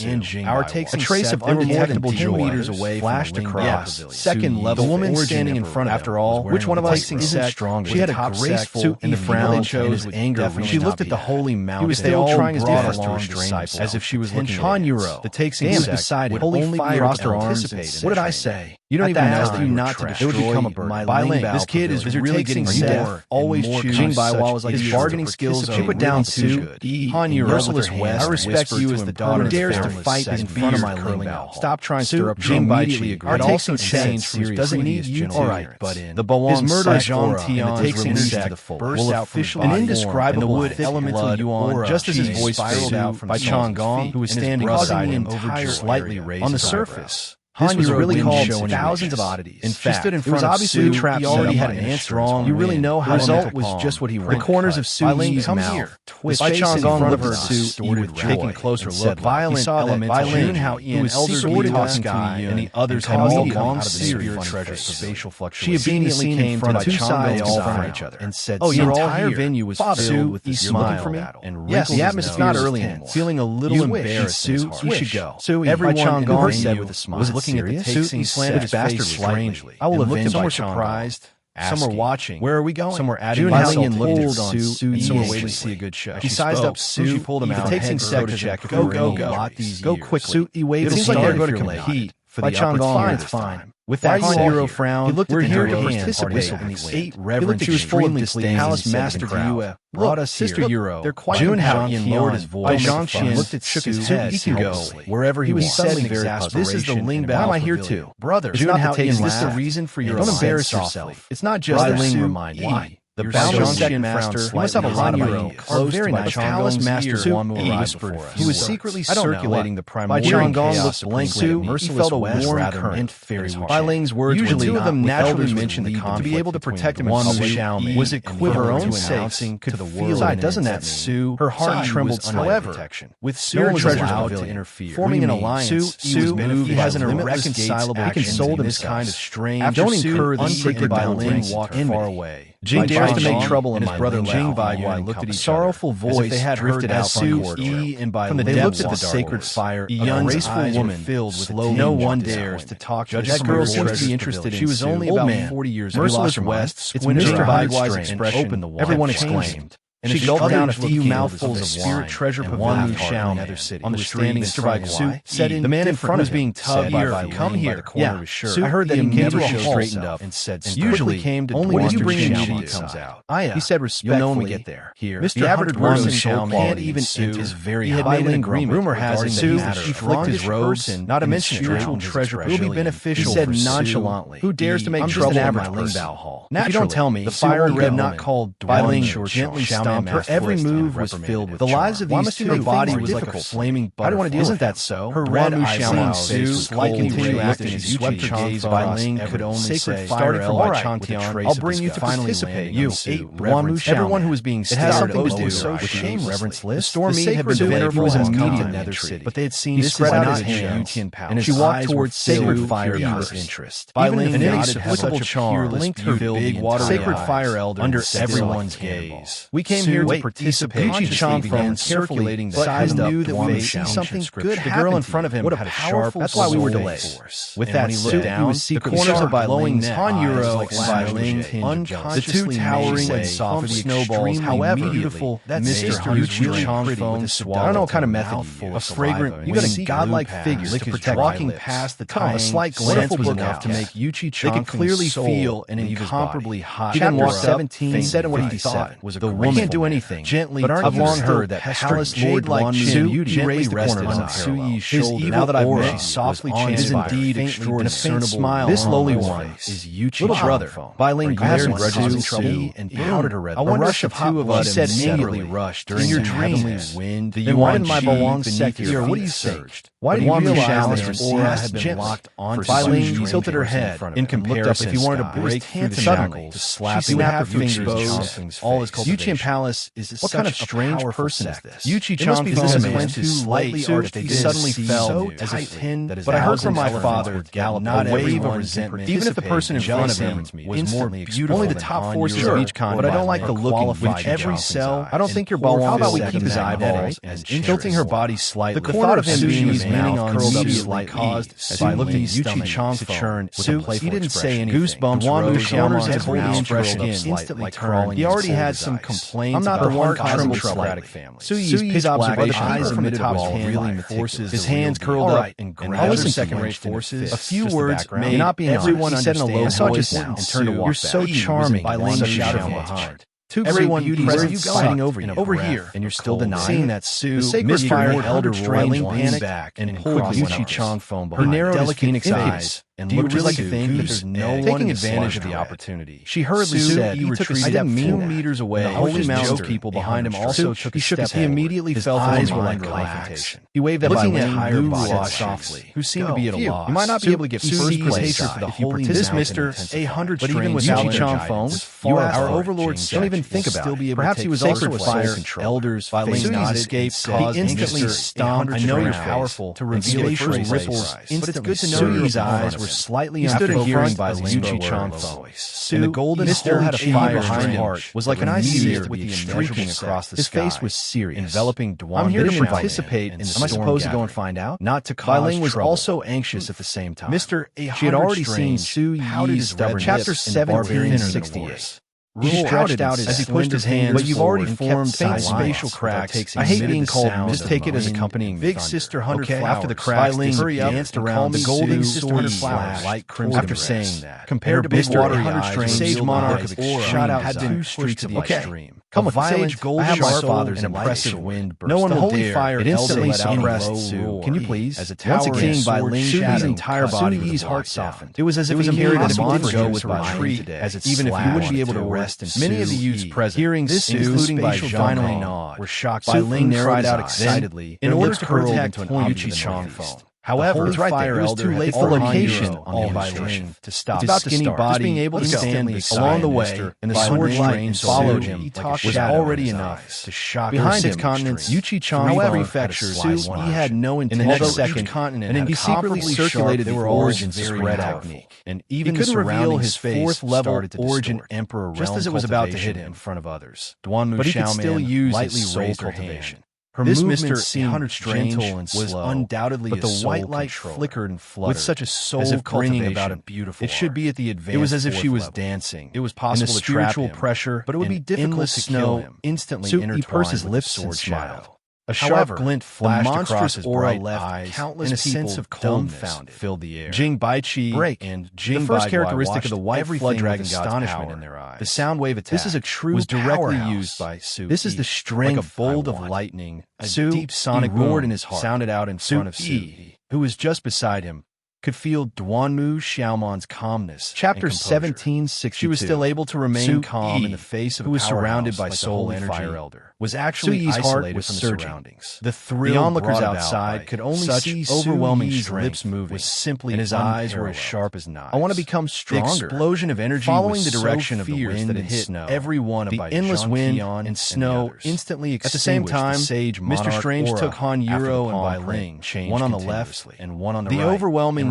[SPEAKER 1] and Jing. Our takes a trace of undetectable 10 meters away flashed across. Second level, the woman standing in front. After all, which one of us isn't stronger? She had a graceful and the frown chose anger. She looked at the holy mountain. He was still trying his best to restrain as if she was looking at Han. The takes beside it. Holy fire her arms. What did I say? You don't even ask you not to destroy. It would become a burden. Bai Ling, this kid is really getting more. Always choose. Jing Bai was like his bargaining skills. She put down Su. Han merciless West. I respect you as the daughter. Who dares to fight in front of my curling bow? Stop trying to stir up Jing Bai. Our takes some change. Doesn't need you. All right, but in the Boan murderous aura and the takes insect to the full. Will officially an indescribable wood elemental yuan. Just as his voice spiraled out from Bai Chang'an, who was standing beside him, slightly raised on the surface. Han was really called thousands of oddities. In fact, she stood in front of Su. He already had an answer. You really know how the result was just what he wanted. The corners of Su's mouth twisted. Bai Chang'an looked at Su, taking a closer look. Violent element. Bai Ling, how Ian elderly talking sky, and the others had all come out of the spirit treasure spatial fluctuation. She immediately came to the 2 sides all from each other and said, "Oh, your entire venue was filled with this smile for me." And yes, the atmosphere is not early anymore. Feeling a little embarrassed, Su, you should go. Su, everyone said with a smile. Looking at the takes, he slanted his bastard strangely. I will avenge. Some were surprised. Some were watching. Where are we going? Some were adding. June and looked at Su. Some were waiting to see a good show. He sized up Su. She pulled him out. Takes insect to check. Go. Go quickly. Su, he waved. It seems like they're going to compete for the Chang'an. It's fine. With that hero frown, he looked at here to participate in the 8 reverent. She was full of disdain. Palace Master Yue brought us Sister Euro. They're quite Jun Haoyan lowered his voice. Zhang looked at shook his head. He can go wherever he was. Suddenly very puzzled. This is the Ling Bao. Why am I here too, brother? Jun Haoyan, is this the reason for your? Don't embarrass yourself. It's not just the Ling reminded. Why? The Bao Master, you must have a lot of ideas. Close very nice. Palace Master whispered, who was secretly circulating the primordial chaos blankly. He felt a warm current very hard. Bai Ling's words, usually 2 of them naturally mentioned the conflict to be able to protect him and was it for her own sake could the world. Doesn't that Su? Her heart trembled. However, with spirit treasures allowed to interfere, forming an alliance. Su he has an irreconcilable action in this kind of strange. Don't incur the secret Bai Ling walked far away. Jing dares to make trouble, and his brother Jing Bai looked at each sorrowful voice they had drifted out from and Bai. They looked at the sacred fire. A graceful woman filled with no one dares to talk. That girl seems to be interested. She was only about 40 years old. Merciless West, it's Mr. Bai's expression. Opened the wall. Everyone exclaimed. And she gulped down a few mouthfuls of wine. Treasure pavilion in another city. On the street, Mr. Bai said, the man in front was being tugged by come here. Yeah, I heard that he never straightened up and said, usually came to only when you bring in comes out. He said respectfully, you'll know when we get there. Here, Mr. average person can't even eat his very high. He had made an agreement. Rumor has it that he flicked his robes and not to mention spiritual treasure will be beneficial. He said nonchalantly, who dares to make trouble in my Ling Bao Hall? If you don't tell me, the fire red not called Bai Ling gently stomped. Her every move was filled with the lives of these 2. Her body was like a flaming butterfly. I don't want to deal. Isn't that so? Her red eyes face like continued acting as swept her gaze. Bai Ling could only say, starting from Bai Chang'an, I'll bring you to participate. You, everyone who was being stared at something to do so shame reverence list. The storm meet had been delayed. It was immediate in another city, but they had seen spread out his hands, and she walked towards sacred fire with interest. Bai Ling an inexplicable charm linked her big water sacred fire elder under everyone's gaze. We came came here to participate.
[SPEAKER 2] Yuchi Changfeng carefully sized up knew that we would see something good happen.
[SPEAKER 1] The girl in front of him had a sharp.
[SPEAKER 2] That's why we were delayed.
[SPEAKER 1] With that suit, he was
[SPEAKER 2] the corners of Bailing's
[SPEAKER 1] Han
[SPEAKER 2] and Bailing unconsciously
[SPEAKER 1] the two towering
[SPEAKER 2] and
[SPEAKER 1] soft
[SPEAKER 2] snowballs. However,
[SPEAKER 1] beautiful.
[SPEAKER 2] That
[SPEAKER 1] Mr.
[SPEAKER 2] Yuchi
[SPEAKER 1] really
[SPEAKER 2] Changfeng,
[SPEAKER 1] I don't know what kind of method you use.
[SPEAKER 2] A fragrant,
[SPEAKER 1] you got a godlike figure to protect
[SPEAKER 2] walking past the time.
[SPEAKER 1] A slight glance was enough to make Yuchi Changfeng. They could clearly feel an incomparably hot.
[SPEAKER 2] He then walked up,
[SPEAKER 1] said what he thought
[SPEAKER 2] was
[SPEAKER 1] the woman can't do anything. Gently, I've long heard that palace jade-like beauty gently rested on Suyi's shoulder. Now that I've met, she softly chanted indeed extraordinary. This lowly one is Yuchi's little brother. Bailing glared grudgingly and powdered her red. A rush of hot blood said angrily rushed during your dreams. Wind, the yuan my belong sector. What do you say? Why do you realize that your aura had been locked on? Bailing tilted her head in comparison. If he wanted to break through the shackles, slap her fingers, all his cultivation. Yuchi Palace is what kind of strange person is this? Yuchi Changfeng went to slightly arched. He suddenly fell as a pin. But I heard from my father not a wave of resentment. Even if the person in front of him was more beautiful, only the top forces of each con. But I don't like the look in every cell. I don't think your Balwang. How about we keep his eyeballs and tilting her body slightly? The thought of him being leaning on curled up slightly caused as I looked at Yuchi Changfeng with a playful he didn't say anything. Goosebumps rose corners of his expression instantly crawling. He already had some complaints. I'm not the one causing trouble. Suyi's eyes emitted while reeling the forces. His hands curled up and grabbed her second-rate forces. A few words may not be everyone said in a low voice and turned to walk back. You're so charming. Bailing shouted from behind. Two everyone beauties fighting over you. Over here, and you're still denying. Seeing that Su, misfire elder roiling panic back and quickly Yuchi Changfeng behind. Her narrowed delicate phoenix eyes and looked really think that there's no one taking advantage of the opportunity. She hurriedly said, "He took a step 2 meters away. The holy mountain people behind him also took a step. He immediately felt eyes were like confrontation. He waved at looking at higher bodies softly, who seemed to be at a loss. You might not be able to get first place hatred for the holy mountain. This Mister 800 but even without Changfeng, you our overlords don't even think about it. Perhaps he was also a fire elders. Suyi's escape caused instantly stomped. I know you're powerful to reveal ripples, but it's good to know Suyi's eyes were slightly after hearing by Yuchi Changfeng. And the golden hole had a fire behind him was like an meteor with the streaking across the sky. His face was serious, enveloping Duan. I'm here to participate in the storm. Am I supposed to go and find out? Not to cause trouble. was also anxious at the same time. She had already seen Su Yi's stubborn Chapter 1768. He stretched out as he pushed his hands, but you've already formed faint spatial cracks. I hate being called. Just take it as accompanying big sister 100 flowers. After the cracks, hurry up, danced around the golden sister 100 flowers, light crimson. After saying that, compared to big watery eyes, sage monarch of aura shot out had been pushed to the extreme. Come with sage gold sharp father's impressive wind burst. No one will dare. Fire it instantly suppressed Su. Can you please? As a towering king by Ling Su's entire body, Suyi's heart softened. It was as if he carried a go with my tree, as it's even if he wouldn't be able to rest. Many of the youths present, hearing this, including by finally gnawed, were shocked by Ling cried out excitedly in order to protect Yuchi Changfeng. However, the fire elder was too late for location on by Ling to stop. His skinny body being able to stand along the way, and the sword strain followed him was already enough to shock behind his continents. Yuchi Changfeng prefectures, he had no intent. In the next second continent, and he secretly circulated the origins of spread technique. And even the surrounding his fourth level origin emperor realm just as it was about to hit him in front of others. Duanmu but he could still use lightly raised cultivation. Her movement seemed gentle and slow, was undoubtedly but the white light flickered and fluttered with such a soul as if bringing about a beautiful. It should be at the advanced. It was as if she was dancing. It was possible to trap him, pressure, but it would be difficult to kill him. Instantly, he pursed his lips and smiled. A sharp glint flashed across his bright eyes, countless and a sense of dumbfounded filled the air. Jing Baiqi and Jing the first characteristic of the white flood dragon astonishment in their eyes. The sound wave attack this is a true was directly used by Su. This is the strength like a bolt of lightning. A deep sonic roared in his heart, sounded out in front of Su, who was just beside him. Could feel Duanmu Xiaoman's calmness. Chapter 1762. She was still able to remain calm in the face of who was surrounded by soul energy. Fire elder was actually isolated from the surroundings. The thrill the onlookers outside could only see overwhelming lips moving. Was simply and his eyes were as sharp as knives. I want to become stronger. The explosion of energy following the direction of the wind that hit every one of the endless wind and snow instantly extinguished. At the same time, Mr. Strange took Han Yuro and Bai Ling, one on the left and one on the right. The overwhelming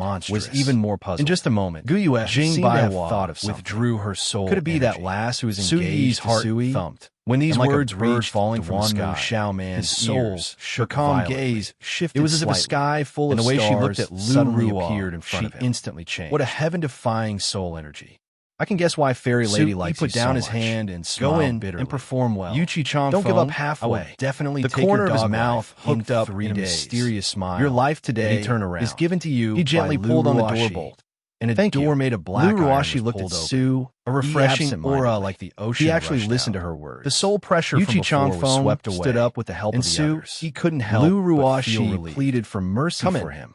[SPEAKER 1] and monstrous was even more puzzled.
[SPEAKER 2] In just a moment,
[SPEAKER 1] Guyue
[SPEAKER 2] Jing
[SPEAKER 1] Baiwa withdrew her soul.
[SPEAKER 2] Could it be that lass who was engaged to
[SPEAKER 1] heart
[SPEAKER 2] Sui?
[SPEAKER 1] Thumped.
[SPEAKER 2] When these
[SPEAKER 1] Like
[SPEAKER 2] words
[SPEAKER 1] reached
[SPEAKER 2] falling from the
[SPEAKER 1] Duan
[SPEAKER 2] sky,
[SPEAKER 1] Mu Xiao Man's
[SPEAKER 2] his soul
[SPEAKER 1] ears
[SPEAKER 2] shook.
[SPEAKER 1] Her calm
[SPEAKER 2] violently.
[SPEAKER 1] gaze shifted
[SPEAKER 2] It was as if a
[SPEAKER 1] slightly,
[SPEAKER 2] sky full
[SPEAKER 1] and
[SPEAKER 2] of
[SPEAKER 1] the way
[SPEAKER 2] stars
[SPEAKER 1] she looked at Lu
[SPEAKER 2] suddenly
[SPEAKER 1] Ruo
[SPEAKER 2] appeared in front of him.
[SPEAKER 1] She instantly changed.
[SPEAKER 2] What a heaven-defying soul energy! I can guess why Fairy Lady likes
[SPEAKER 1] put
[SPEAKER 2] you
[SPEAKER 1] down
[SPEAKER 2] so
[SPEAKER 1] his
[SPEAKER 2] much.
[SPEAKER 1] hand and
[SPEAKER 2] Go
[SPEAKER 1] smiled
[SPEAKER 2] in
[SPEAKER 1] bitterly.
[SPEAKER 2] and perform well.
[SPEAKER 1] Yuchi Chong
[SPEAKER 2] Don't give up
[SPEAKER 1] Feng,
[SPEAKER 2] halfway.
[SPEAKER 1] I will definitely
[SPEAKER 2] the
[SPEAKER 1] take
[SPEAKER 2] corner
[SPEAKER 1] your
[SPEAKER 2] of his
[SPEAKER 1] dog
[SPEAKER 2] mouth
[SPEAKER 1] life in
[SPEAKER 2] hooked up
[SPEAKER 1] 3
[SPEAKER 2] in a
[SPEAKER 1] days.
[SPEAKER 2] mysterious smile.
[SPEAKER 1] Your life today
[SPEAKER 2] turn around.
[SPEAKER 1] is given to you.
[SPEAKER 2] He gently
[SPEAKER 1] by
[SPEAKER 2] pulled on the
[SPEAKER 1] Lu
[SPEAKER 2] door
[SPEAKER 1] Ruoxi,
[SPEAKER 2] bolt, and a
[SPEAKER 1] Thank
[SPEAKER 2] door
[SPEAKER 1] you.
[SPEAKER 2] made of black
[SPEAKER 1] Lu
[SPEAKER 2] iron
[SPEAKER 1] Ruoxi
[SPEAKER 2] was
[SPEAKER 1] looked at
[SPEAKER 2] pulled open.
[SPEAKER 1] Sue,
[SPEAKER 2] A refreshing
[SPEAKER 1] absent-mindedly.
[SPEAKER 2] aura like the ocean.
[SPEAKER 1] He actually
[SPEAKER 2] rushed
[SPEAKER 1] listened
[SPEAKER 2] out.
[SPEAKER 1] to her words.
[SPEAKER 2] The soul pressure from
[SPEAKER 1] Yuchi Chong
[SPEAKER 2] before was
[SPEAKER 1] Feng
[SPEAKER 2] swept away.
[SPEAKER 1] stood up with the help
[SPEAKER 2] and
[SPEAKER 1] of the
[SPEAKER 2] Sue,
[SPEAKER 1] others.
[SPEAKER 2] he couldn't help
[SPEAKER 1] Lu
[SPEAKER 2] but feel
[SPEAKER 1] Ruoxi
[SPEAKER 2] relief.
[SPEAKER 1] pleaded for mercy
[SPEAKER 2] Come in.
[SPEAKER 1] for him.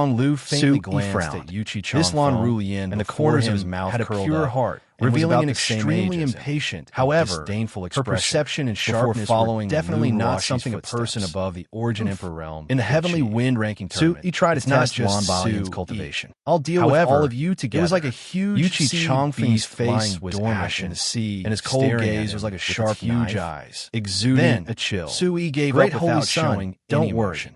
[SPEAKER 1] Long Lu faintly glanced at Yuchi Chong. This Lan Rulian, and the corners of his mouth had a pure heart, revealing an extremely impatient, however, disdainful expression. Her perception and sharpness following definitely not something a person above the Origin Emperor realm. In the Heavenly Wind ranking tournament, he tried to test Lan Balian's cultivation. I'll deal with all of you together. It was like a huge Yuchi Chongfeng's face was ashen in the sea, and his cold gaze was like a sharp huge eyes, exuding a chill. Sui gave up without showing any emotion.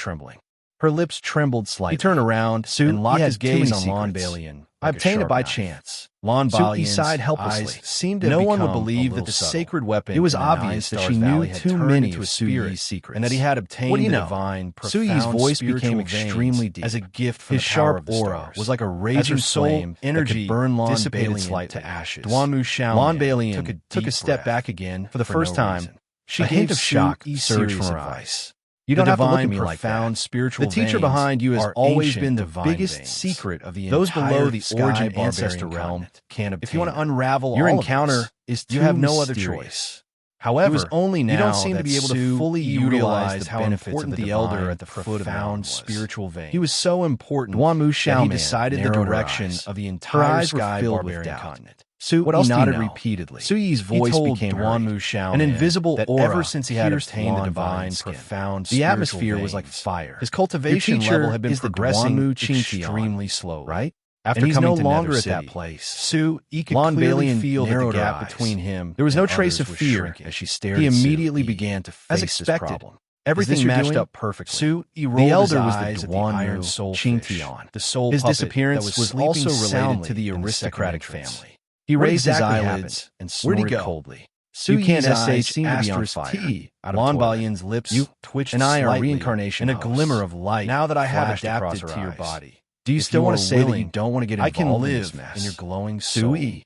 [SPEAKER 1] trembling. Her lips trembled slightly.
[SPEAKER 2] He turned around
[SPEAKER 1] and locked his gaze on
[SPEAKER 2] Lon
[SPEAKER 1] Balian.
[SPEAKER 2] I obtained it by chance.
[SPEAKER 1] Lon
[SPEAKER 2] Balian's
[SPEAKER 1] sighed helplessly.
[SPEAKER 2] eyes seemed to
[SPEAKER 1] no one would
[SPEAKER 2] become
[SPEAKER 1] believe
[SPEAKER 2] a
[SPEAKER 1] that the
[SPEAKER 2] little
[SPEAKER 1] sacred weapon.
[SPEAKER 2] It was
[SPEAKER 1] in the
[SPEAKER 2] obvious
[SPEAKER 1] Nine
[SPEAKER 2] that
[SPEAKER 1] Stars
[SPEAKER 2] she knew
[SPEAKER 1] Valley had
[SPEAKER 2] too
[SPEAKER 1] turned
[SPEAKER 2] many
[SPEAKER 1] into
[SPEAKER 2] of
[SPEAKER 1] a
[SPEAKER 2] Su Yi's
[SPEAKER 1] spirit,
[SPEAKER 2] secrets.
[SPEAKER 1] and that he had obtained
[SPEAKER 2] What do you
[SPEAKER 1] the
[SPEAKER 2] know?
[SPEAKER 1] divine,
[SPEAKER 2] Su Yi's
[SPEAKER 1] profound
[SPEAKER 2] voice
[SPEAKER 1] spiritual
[SPEAKER 2] became
[SPEAKER 1] veins
[SPEAKER 2] extremely deep.
[SPEAKER 1] as a gift from
[SPEAKER 2] His
[SPEAKER 1] the power
[SPEAKER 2] sharp
[SPEAKER 1] of the
[SPEAKER 2] aura
[SPEAKER 1] stars.
[SPEAKER 2] was like a
[SPEAKER 1] As her
[SPEAKER 2] raging
[SPEAKER 1] soul
[SPEAKER 2] flame
[SPEAKER 1] energy
[SPEAKER 2] that could burn Lon
[SPEAKER 1] dissipated
[SPEAKER 2] Balian
[SPEAKER 1] slightly.
[SPEAKER 2] to ashes.
[SPEAKER 1] Lon
[SPEAKER 2] Balian
[SPEAKER 1] took a step back again
[SPEAKER 2] for the first
[SPEAKER 1] no
[SPEAKER 2] time.
[SPEAKER 1] reason.
[SPEAKER 2] She
[SPEAKER 1] A
[SPEAKER 2] gave
[SPEAKER 1] hint of shock
[SPEAKER 2] Su Yi
[SPEAKER 1] surged from
[SPEAKER 2] serious
[SPEAKER 1] her
[SPEAKER 2] advice.
[SPEAKER 1] eyes.
[SPEAKER 2] You don't
[SPEAKER 1] The
[SPEAKER 2] have to look at
[SPEAKER 1] divine,
[SPEAKER 2] me like
[SPEAKER 1] profound
[SPEAKER 2] that.
[SPEAKER 1] spiritual
[SPEAKER 2] The teacher
[SPEAKER 1] veins
[SPEAKER 2] behind you has
[SPEAKER 1] are
[SPEAKER 2] always
[SPEAKER 1] ancient
[SPEAKER 2] been the
[SPEAKER 1] divine
[SPEAKER 2] biggest
[SPEAKER 1] veins.
[SPEAKER 2] secret of the
[SPEAKER 1] Those
[SPEAKER 2] entire
[SPEAKER 1] below the
[SPEAKER 2] sky
[SPEAKER 1] origin
[SPEAKER 2] barbarian
[SPEAKER 1] ancestor realm
[SPEAKER 2] continent.
[SPEAKER 1] can't obtain
[SPEAKER 2] If you want to
[SPEAKER 1] them.
[SPEAKER 2] unravel
[SPEAKER 1] Your
[SPEAKER 2] all
[SPEAKER 1] encounter
[SPEAKER 2] of this,
[SPEAKER 1] is
[SPEAKER 2] you
[SPEAKER 1] too
[SPEAKER 2] have no other
[SPEAKER 1] mysterious.
[SPEAKER 2] choice.
[SPEAKER 1] However,
[SPEAKER 2] it was only now
[SPEAKER 1] you don't seem to be able to fully utilize
[SPEAKER 2] how important the elder at the foot of the mountain was.
[SPEAKER 1] Spiritual vein.
[SPEAKER 2] He was so important that he decided the direction of the entire sky barbarian continent.
[SPEAKER 1] What else
[SPEAKER 2] nodded
[SPEAKER 1] do you know?
[SPEAKER 2] repeatedly.
[SPEAKER 1] Suyi's voice became
[SPEAKER 2] an invisible
[SPEAKER 1] that
[SPEAKER 2] aura
[SPEAKER 1] ever since he had obtained the divine, profound the atmosphere was like fire. His cultivation level had been progressing extremely slowly, right? After he's no longer at that place. He could clearly feel that the gap between him. There was no trace of fear as she stared. He immediately began to face this problem. Everything matched up perfectly. The elder was the iron soul the soul his
[SPEAKER 2] puppet
[SPEAKER 1] disappearance
[SPEAKER 2] was
[SPEAKER 1] also
[SPEAKER 2] related to the aristocratic family. He raised his eyelids and snorted coldly.
[SPEAKER 1] Suyi's eyes
[SPEAKER 2] seemed to be on fire.
[SPEAKER 1] Lan Balian's lips twitched
[SPEAKER 2] and I
[SPEAKER 1] slightly,
[SPEAKER 2] are reincarnation
[SPEAKER 1] and a glimmer of light.
[SPEAKER 2] Now that I have
[SPEAKER 1] adapted
[SPEAKER 2] to your body,
[SPEAKER 1] do you still want to say that you
[SPEAKER 2] don't want to get involved
[SPEAKER 1] I can live
[SPEAKER 2] in this mess?
[SPEAKER 1] In your glowing soul?
[SPEAKER 2] Suyi.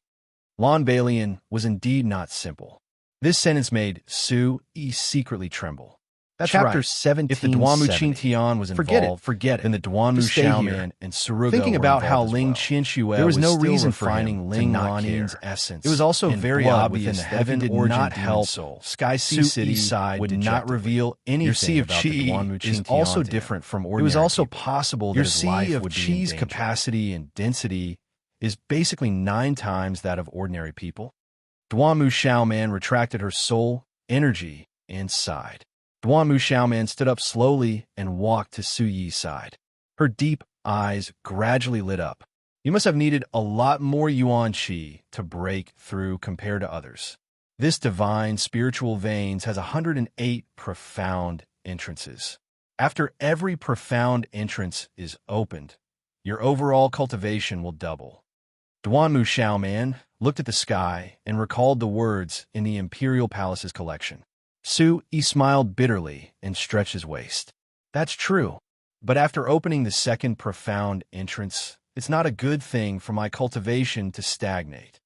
[SPEAKER 2] Lan Balian was indeed not simple. This sentence made Suyi secretly tremble.
[SPEAKER 1] That's
[SPEAKER 2] Chapter
[SPEAKER 1] right.
[SPEAKER 2] 17.
[SPEAKER 1] If the Duanmu Qingtian was involved,
[SPEAKER 2] forget it.
[SPEAKER 1] Then the Duanmu Xiaoman and Suruga
[SPEAKER 2] Thinking about how
[SPEAKER 1] Ling
[SPEAKER 2] Qianxue
[SPEAKER 1] there was no
[SPEAKER 2] still
[SPEAKER 1] reason for
[SPEAKER 2] refining
[SPEAKER 1] him
[SPEAKER 2] Ling
[SPEAKER 1] to not
[SPEAKER 2] Lanyan's
[SPEAKER 1] care.
[SPEAKER 2] essence.
[SPEAKER 1] It was also
[SPEAKER 2] and
[SPEAKER 1] very
[SPEAKER 2] blood
[SPEAKER 1] obvious
[SPEAKER 2] within the
[SPEAKER 1] that
[SPEAKER 2] heaven
[SPEAKER 1] did
[SPEAKER 2] origin
[SPEAKER 1] not
[SPEAKER 2] demon
[SPEAKER 1] help
[SPEAKER 2] soul.
[SPEAKER 1] Sky Sea
[SPEAKER 2] Suyi
[SPEAKER 1] City
[SPEAKER 2] sighed
[SPEAKER 1] would not
[SPEAKER 2] dejectedly.
[SPEAKER 1] reveal anything
[SPEAKER 2] Your sea of
[SPEAKER 1] about
[SPEAKER 2] chi
[SPEAKER 1] the Duanmu
[SPEAKER 2] is
[SPEAKER 1] Qingtian
[SPEAKER 2] also
[SPEAKER 1] to him.
[SPEAKER 2] different from
[SPEAKER 1] It
[SPEAKER 2] ordinary
[SPEAKER 1] was also
[SPEAKER 2] people.
[SPEAKER 1] possible that
[SPEAKER 2] Your
[SPEAKER 1] his life
[SPEAKER 2] sea of
[SPEAKER 1] would be in
[SPEAKER 2] chi's
[SPEAKER 1] danger.
[SPEAKER 2] capacity and density is basically 9 times that of ordinary people. Duanmu Xiaoman retracted her soul, energy, and sighed. Duanmu Xiaoman stood up slowly and walked to Suyi's side. Her deep eyes gradually lit up. You must have needed a lot more yuan qi to break through compared to others. This divine spiritual veins has 108 profound entrances. After every profound entrance is opened, your overall cultivation will double. Duanmu Xiaoman looked at the sky and recalled the words in the Imperial Palace's collection. Suyi smiled bitterly and stretched his waist. That's true, but after opening the second profound entrance, it's not a good thing for my cultivation to stagnate.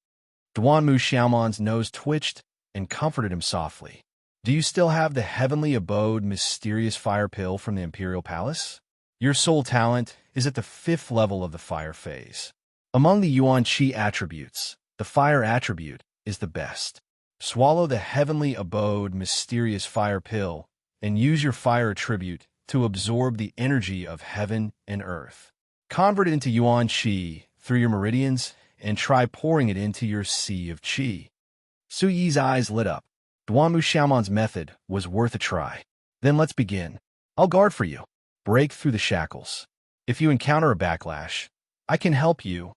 [SPEAKER 2] Duanmu Xiaoman's nose twitched and comforted him softly. Do you still have the heavenly abode mysterious fire pill from the Imperial Palace? Your soul talent is at the 5th level of the fire phase. Among the yuan qi attributes, the fire attribute is the best. Swallow the heavenly abode mysterious fire pill and use your fire attribute to absorb the energy of heaven and earth. Convert it into yuan qi through your meridians and try pouring it into your sea of qi. Suyi's eyes lit up. Duanmu Xiaoman's method was worth a try. Then let's begin. I'll guard for you. Break through the shackles. If you encounter a backlash, I can help you.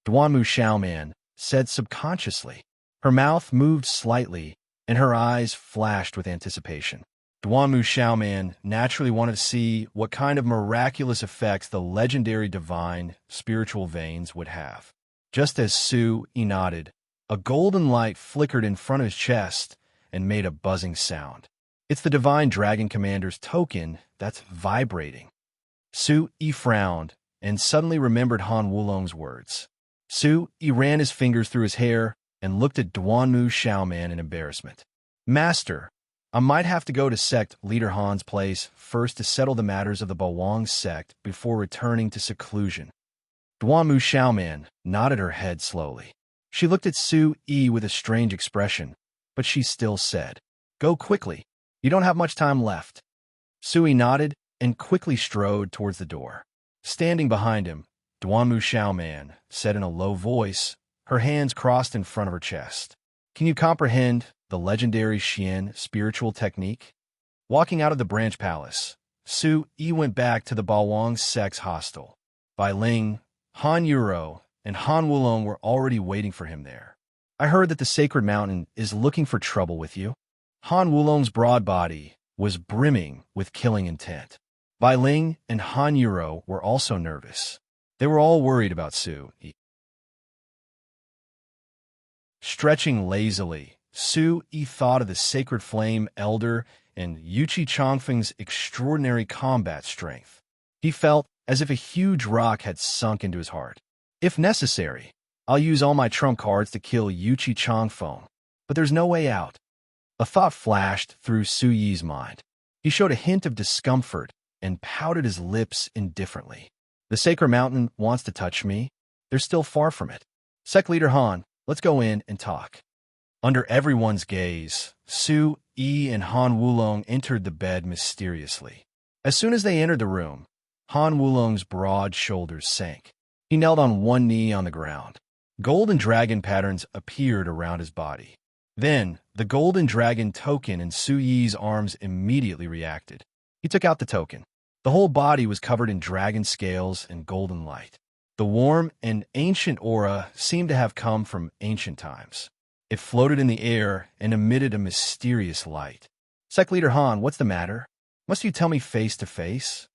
[SPEAKER 2] Duanmu Xiaoman said subconsciously. Her mouth moved slightly, and her eyes flashed with anticipation. Duanmu Xiaoman naturally wanted to see what kind of miraculous effects the legendary divine spiritual veins would have. Just as Suyi nodded, a golden light flickered in front of his chest and made a buzzing sound. It's the divine dragon commander's token that's vibrating. Suyi frowned and suddenly remembered Han Wulong's words. Suyi ran his fingers through his hair and looked at Duanmu Xiaoman in embarrassment. Master, I might have to go to sect leader Han's place first to settle the matters of the Bawang sect before returning to seclusion. Duanmu Xiaoman nodded her head slowly. She looked at Suyi with a strange expression, but she still said, Go quickly. You don't have much time left. Suyi nodded and quickly strode towards the door. Standing behind him, Duanmu Xiaoman said in a low voice, her hands crossed in front of her chest. Can you comprehend the legendary Xian spiritual technique? Walking out of the branch palace, Suyi went back to the Bawang sect's hostel. Bai Ling, Han Yuro, and Han Wulong were already waiting for him there. I heard that the sacred mountain is looking for trouble with you. Han Wulong's broad body was brimming with killing intent. Bai Ling and Han Yuro were also nervous. They were all worried about Suyi. Stretching lazily, Suyi thought of the Sacred Flame Elder and Yuqi Changfeng's extraordinary combat strength. He felt as if a huge rock had sunk into his heart. If necessary, I'll use all my trump cards to kill Yuqi Changfeng, but there's no way out. A thought flashed through Suyi's mind. He showed a hint of discomfort and pouted his lips indifferently. The Sacred Mountain wants to touch me. They're still far from it. Sect Leader Han, let's go in and talk.
[SPEAKER 1] Under everyone's gaze, Su, Yi, and Han Wulong entered the bed mysteriously. As soon as they entered the room, Han Wulong's broad shoulders sank. He knelt on one knee on the ground. Golden dragon patterns appeared around his body. Then, the golden dragon token in Su Yi's arms immediately reacted. He took out the token. The whole body was covered in dragon scales and golden light. The warm and ancient aura seemed to have come from ancient times. It floated in the air and emitted a mysterious light. Sect Leader Han, what's the matter? Must you tell me face to face?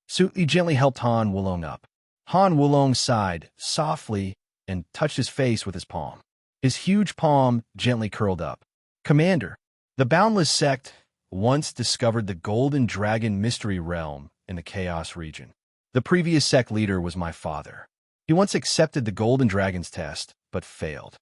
[SPEAKER 1] Su Yi gently helped Han Wulong up. Han Wulong sighed softly and touched his face with his palm. His huge palm gently curled up. Commander, the Boundless Sect once discovered the Golden Dragon Mystery Realm in the Chaos region. The previous sect leader was my father. He once accepted the Golden Dragon's test, but failed.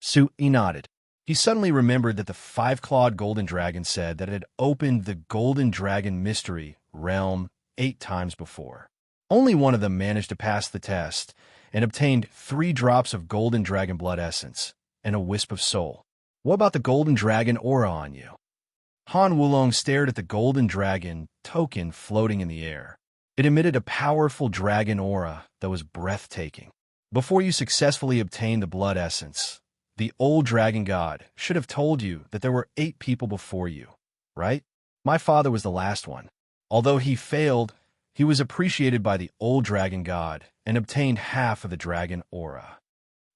[SPEAKER 1] Su Yi nodded. He suddenly remembered that the five-clawed Golden Dragon said that it had opened the Golden Dragon Mystery Realm 8 times before. Only one of them managed to pass the test and obtained 3 drops of Golden Dragon Blood Essence and a wisp of soul. What about the Golden Dragon aura on you? Han Wulong stared at the Golden Dragon token floating in the air. It emitted a powerful dragon aura that was breathtaking. Before you successfully obtained the Blood Essence, the old dragon god should have told you that there were 8 people before you, right? My father was the last one. Although he failed, he was appreciated by the old dragon god and obtained half of the dragon aura.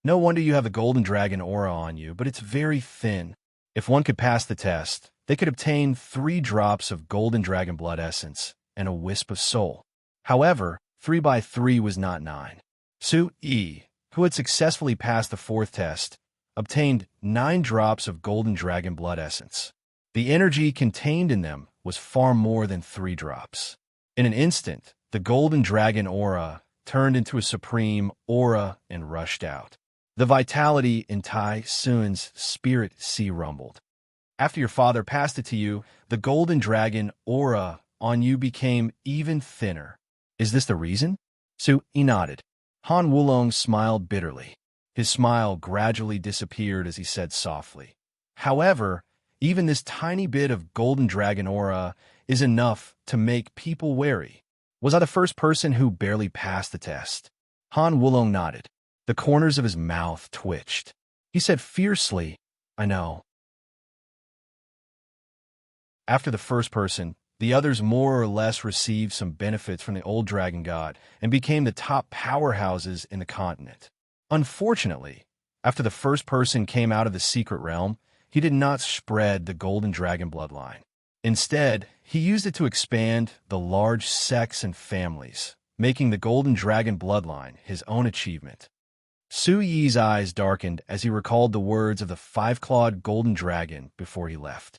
[SPEAKER 1] No wonder you have the golden dragon aura on you, but it's very thin. If one could pass the test, they could obtain 3 drops of golden dragon blood essence and a wisp of soul. However, 3 by 3 was not 9. Su Yi, who had successfully passed the 4th test, obtained 9 drops of golden dragon blood essence. The energy contained in them was far more than 3 drops. In an instant, the golden dragon aura turned into a supreme aura and rushed out. The vitality in Tai Sun's spirit sea rumbled. After your father passed it to you, the golden dragon aura on you became even thinner. Is this the reason? Su Yi nodded. Han Wulong smiled bitterly. His smile gradually disappeared as he said softly, however, even this tiny bit of golden dragon aura is enough to make people wary. Was I the first person who barely passed the test? Han Wulong nodded. The corners of his mouth twitched. He said fiercely, I know. After the first person, the others more or less received some benefits from the old dragon god and became the top powerhouses in the continent. Unfortunately, after the first person came out of the secret realm, he did not spread the golden dragon bloodline. Instead, he used it to expand the large sects and families, making the golden dragon bloodline his own achievement. Su Yi's eyes darkened as he recalled the words of the 5-clawed golden dragon before he left.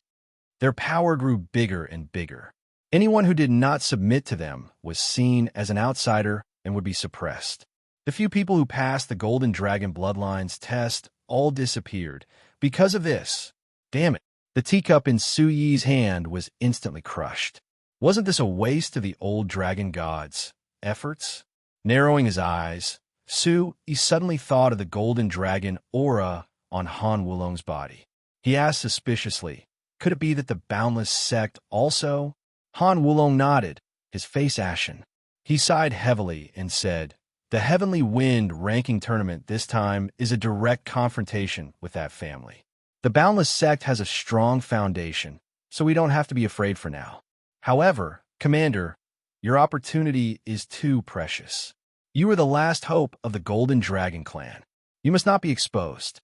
[SPEAKER 1] Their power grew bigger and bigger. Anyone who did not submit to them was seen as an outsider and would be suppressed. The few people who passed the golden dragon bloodline's test all disappeared. Because of this, damn it, the teacup in Su Yi's hand was instantly crushed. Wasn't this a waste of the old dragon god's efforts? Narrowing his eyes, Su Yi suddenly thought of the golden dragon aura on Han Wulong's body. He asked suspiciously, could it be that the Boundless Sect also? Han Wulong nodded, his face ashen. He sighed heavily and said, the Heavenly Wind ranking tournament this time is a direct confrontation with that family. The Boundless Sect has a strong foundation, so we don't have to be afraid for now. However, Commander, your opportunity is too precious. You are the last hope of the Golden Dragon clan. You must not be exposed.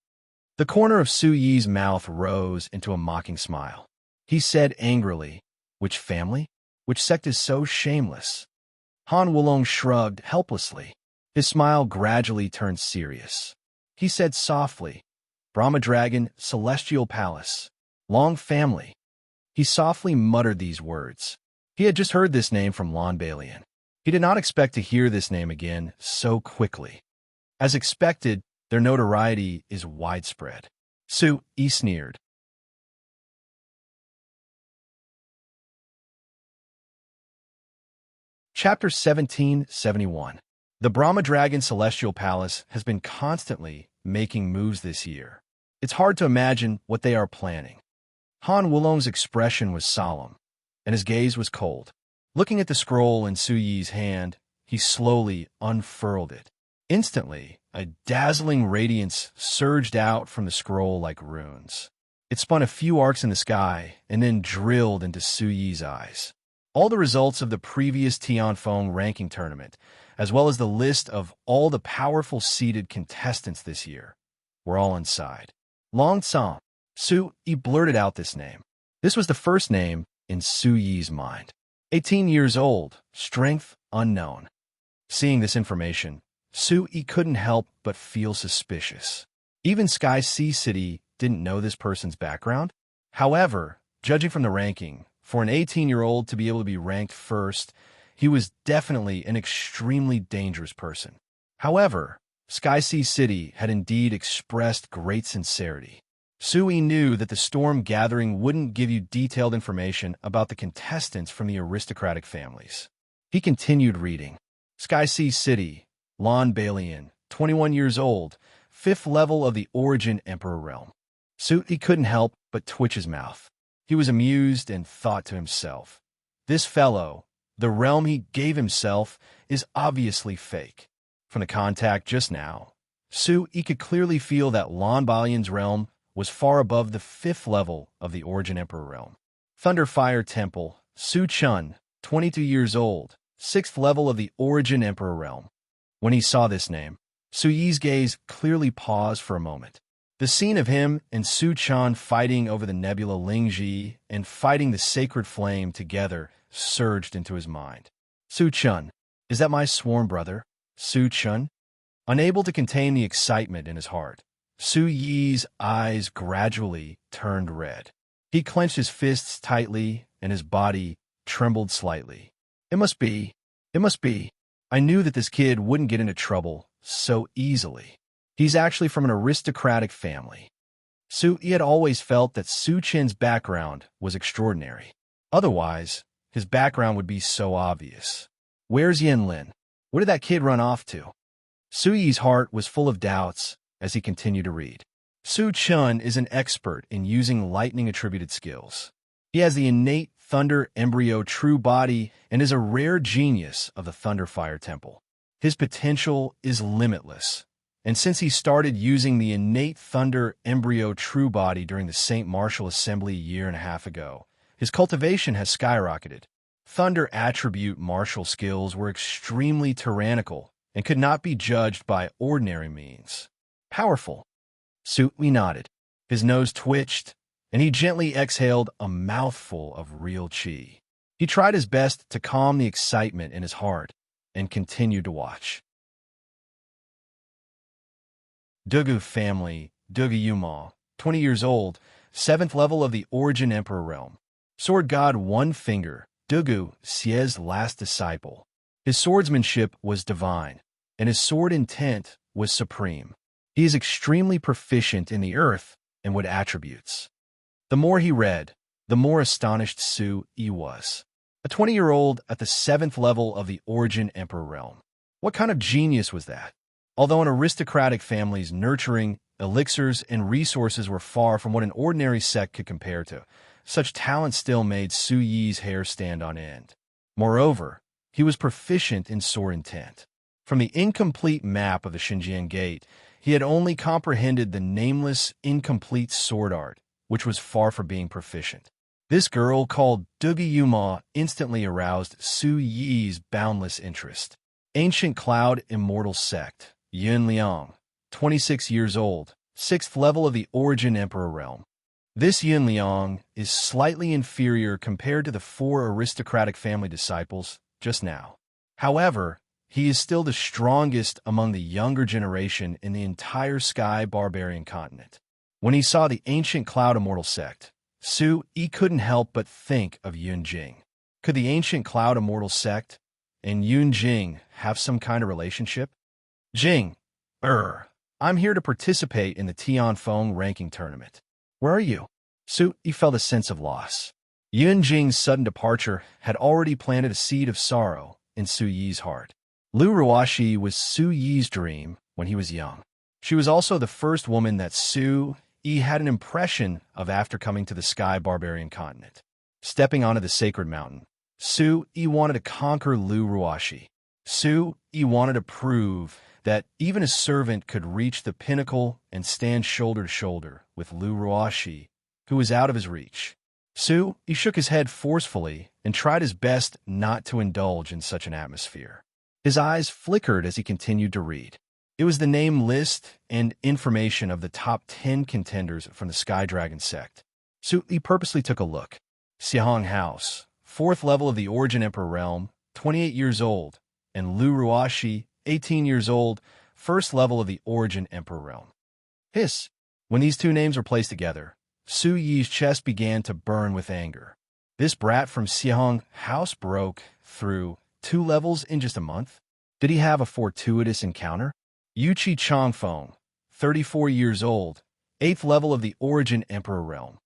[SPEAKER 1] The corner of Su Yi's mouth rose into a mocking smile. He said angrily, which family? Which sect is so shameless? Han Wulong shrugged helplessly. His smile gradually turned serious. He said softly, Brahma Dragon, Celestial Palace, Long Family. He softly muttered these words. He had just heard this name from Lon Balian. He did not expect to hear this name again so quickly. As expected, their notoriety is widespread. Su Yi sneered. Chapter 1771. The Brahma Dragon Celestial Palace has been constantly making moves this year. It's hard to imagine what they are planning. Han Wulong's expression was solemn, and his gaze was cold. Looking at the scroll in Su Yi's hand, he slowly unfurled it. Instantly, a dazzling radiance surged out from the scroll like runes. It spun a few arcs in the sky and then drilled into Su Yi's eyes. All the results of the previous Tianfeng ranking tournament, as well as the list of all the powerful seeded contestants this year, were all inside. Long Tsang. Su Yi blurted out this name. This was the first name in Su Yi's mind. 18 years old, strength unknown. Seeing this information, Su Yi couldn't help but feel suspicious. Even Sky Sea City didn't know this person's background. However, judging from the ranking, for an 18-year-old to be able to be ranked first, he was definitely an extremely dangerous person. However, Sky Sea City had indeed expressed great sincerity. Su Yi knew that the storm gathering wouldn't give you detailed information about the contestants from the aristocratic families. He continued reading. Sky Sea City, Lon Balian, 21 years old, 5th level of the Origin Emperor realm. Su Yi couldn't help but twitch his mouth. He was amused and thought to himself, this fellow, the realm he gave himself, is obviously fake. From the contact just now, Su Yi could clearly feel that Lon Balian's realm was far above the 5th level of the Origin Emperor realm. Thunderfire Temple, Su Chun, 22 years old, 6th level of the Origin Emperor realm. When he saw this name, Su Yi's gaze clearly paused for a moment. The scene of him and Su Chun fighting over the nebula Lingji and fighting the sacred flame together surged into his mind. Su Chun, is that my sworn brother, Su Chun? Unable to contain the excitement in his heart, Su Yi's eyes gradually turned red. He clenched his fists tightly and his body trembled slightly. It must be. I knew that this kid wouldn't get into trouble so easily. He's actually from an aristocratic family. Su Yi had always felt that Su Chin's background was extraordinary. Otherwise, his background would be so obvious. Where's Yin Lin? What did that kid run off to? Su Yi's heart was full of doubts as he continued to read. Su Chun is an expert in using lightning-attributed skills. He has the innate Thunder Embryo True Body and is a rare genius of the Thunderfire Temple. His potential is limitless, and since he started using the innate Thunder Embryo True Body during the St. Martial Assembly a year and a half ago, his cultivation has skyrocketed. Thunder attribute martial skills were extremely tyrannical and could not be judged by ordinary means. Powerful. Su Yi nodded. His nose twitched, and he gently exhaled a mouthful of real qi. He tried his best to calm the excitement in his heart and continued to watch. Dugu family, Dugu Yuma, 20 years old, 7th level of the Origin Emperor realm. Sword God One Finger, Dugu, Xie's last disciple. His swordsmanship was divine, and his sword intent was supreme. He is extremely proficient in the earth and wood attributes. The more he read, the more astonished Su Yi was. A 20-year-old at the 7th level of the Origin Emperor realm. What kind of genius was that? Although an aristocratic family's nurturing, elixirs, and resources were far from what an ordinary sect could compare to, such talent still made Su Yi's hair stand on end. Moreover, he was proficient in sword intent. From the incomplete map of the Xinjiang Gate, he had only comprehended the nameless, incomplete sword art, which was far from being proficient. This girl called Dugu Yuma instantly aroused Su Yi's boundless interest. Ancient Cloud Immortal Sect, Yun Liang, 26 years old, 6th level of the Origin Emperor realm. This Yun Liang is slightly inferior compared to the 4 aristocratic family disciples just now. However, he is still the strongest among the younger generation in the entire Sky Barbarian continent. When he saw the Ancient Cloud Immortal Sect, Su Yi couldn't help but think of Yun Jing. Could the Ancient Cloud Immortal Sect and Yun Jing have some kind of relationship? Jing, I'm here to participate in the Tianfeng ranking tournament. Where are you? Su Yi felt a sense of loss. Yun Jing's sudden departure had already planted a seed of sorrow in Su Yi's heart. Lu Ruashi was Su Yi's dream when he was young. She was also the first woman that Su Yi had an impression of after coming to the Sky Barbarian continent. Stepping onto the sacred mountain, Su-Yi wanted to conquer Lu Ruashi. Su-Yi wanted to prove that even a servant could reach the pinnacle and stand shoulder to shoulder with Lu Ruashi, who was out of his reach. Su-Yi shook his head forcefully and tried his best not to indulge in such an atmosphere. His eyes flickered as he continued to read. It was the name list and information of the top 10 contenders from the Sky Dragon sect. Su-Yi purposely took a look. Xiahong House, 4th level of the Origin Emperor realm, 28 years old, and Lu Ruashi, 18 years old, 1st level of the Origin Emperor realm. Hiss! When these two names were placed together, Su-Yi's chest began to burn with anger. This brat from Xiahong House broke through 2 levels in just a month? Did he have a fortuitous encounter? Yuchi Chongfeng, 34 years old, 8th level of the Origin Emperor realm.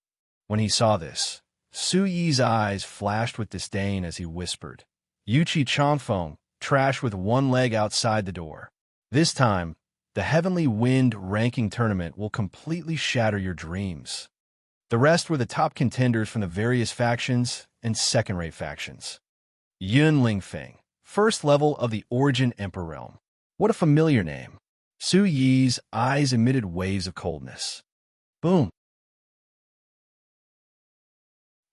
[SPEAKER 1] When he saw this, Su-Yi's eyes flashed with disdain as he whispered, Yuchi Chongfeng, trash with one leg outside the door. This time, the Heavenly Wind ranking tournament will completely shatter your dreams. The rest were the top contenders from the various factions and second-rate factions. Yun Lingfeng, 1st level of the Origin Emperor realm. What a familiar name. Su-Yi's eyes emitted waves of coldness. Boom.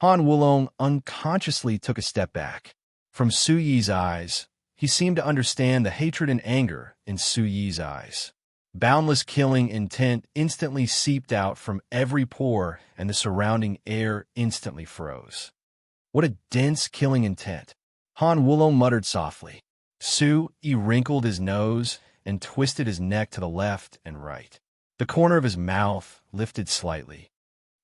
[SPEAKER 1] Han Wulong unconsciously took a step back. From Su-Yi's eyes, he seemed to understand the hatred and anger in Su-Yi's eyes. Boundless killing intent instantly seeped out from every pore, and the surrounding air instantly froze. What a dense killing intent. Han Wulong muttered softly. Su-Yi wrinkled his nose and twisted his neck to the left and right. The corner of his mouth lifted slightly.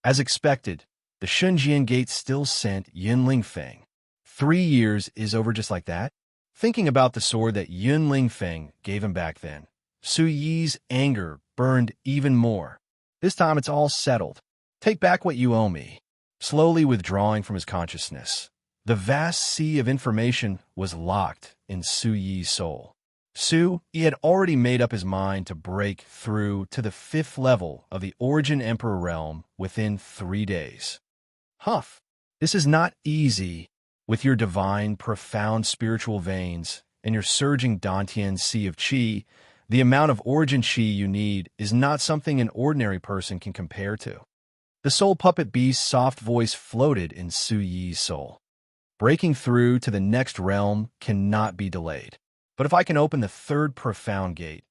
[SPEAKER 1] As expected, the Shunjian Gate still sent Yun Lingfeng. 3 years is over just like that? Thinking about the sword that Yun Lingfeng gave him back then, Su-Yi's anger burned even more. This time it's all settled. Take back what you owe me. Slowly withdrawing from his consciousness, the vast sea of information was locked in Su-Yi's soul. Su-Yi had already made up his mind to break through to the 5th level of the Origin Emperor realm within 3 days. Huff, this is not easy. With your divine, profound spiritual veins and your surging Dantian sea of qi, the amount of origin qi you need is not something an ordinary person can compare to. The soul puppet beast's soft voice floated in Su-Yi's soul. Breaking through to the next realm cannot be delayed. But if I can open the 3rd profound gate,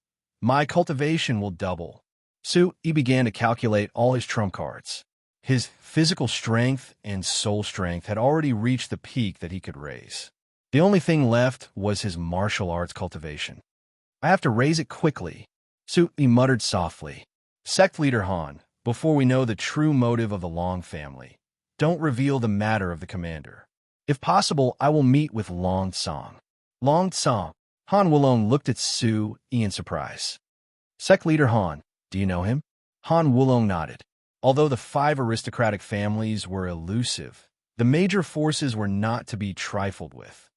[SPEAKER 1] my cultivation will double. Su-Yi began to calculate all his trump cards. His physical strength and soul strength had already reached the peak that he could raise. The only thing left was his martial arts cultivation. I have to raise it quickly, Su-Yi muttered softly. Sect Leader Han, before we know the true motive of the Long family, don't reveal the matter of the commander. If possible, I will meet with Long Tsang. Long Tsang. Han Wulong looked at Su-Yi in surprise. Sect Leader Han, do you know him? Han Wulong nodded. Although the 5 aristocratic families were elusive, the major forces were not to be trifled with.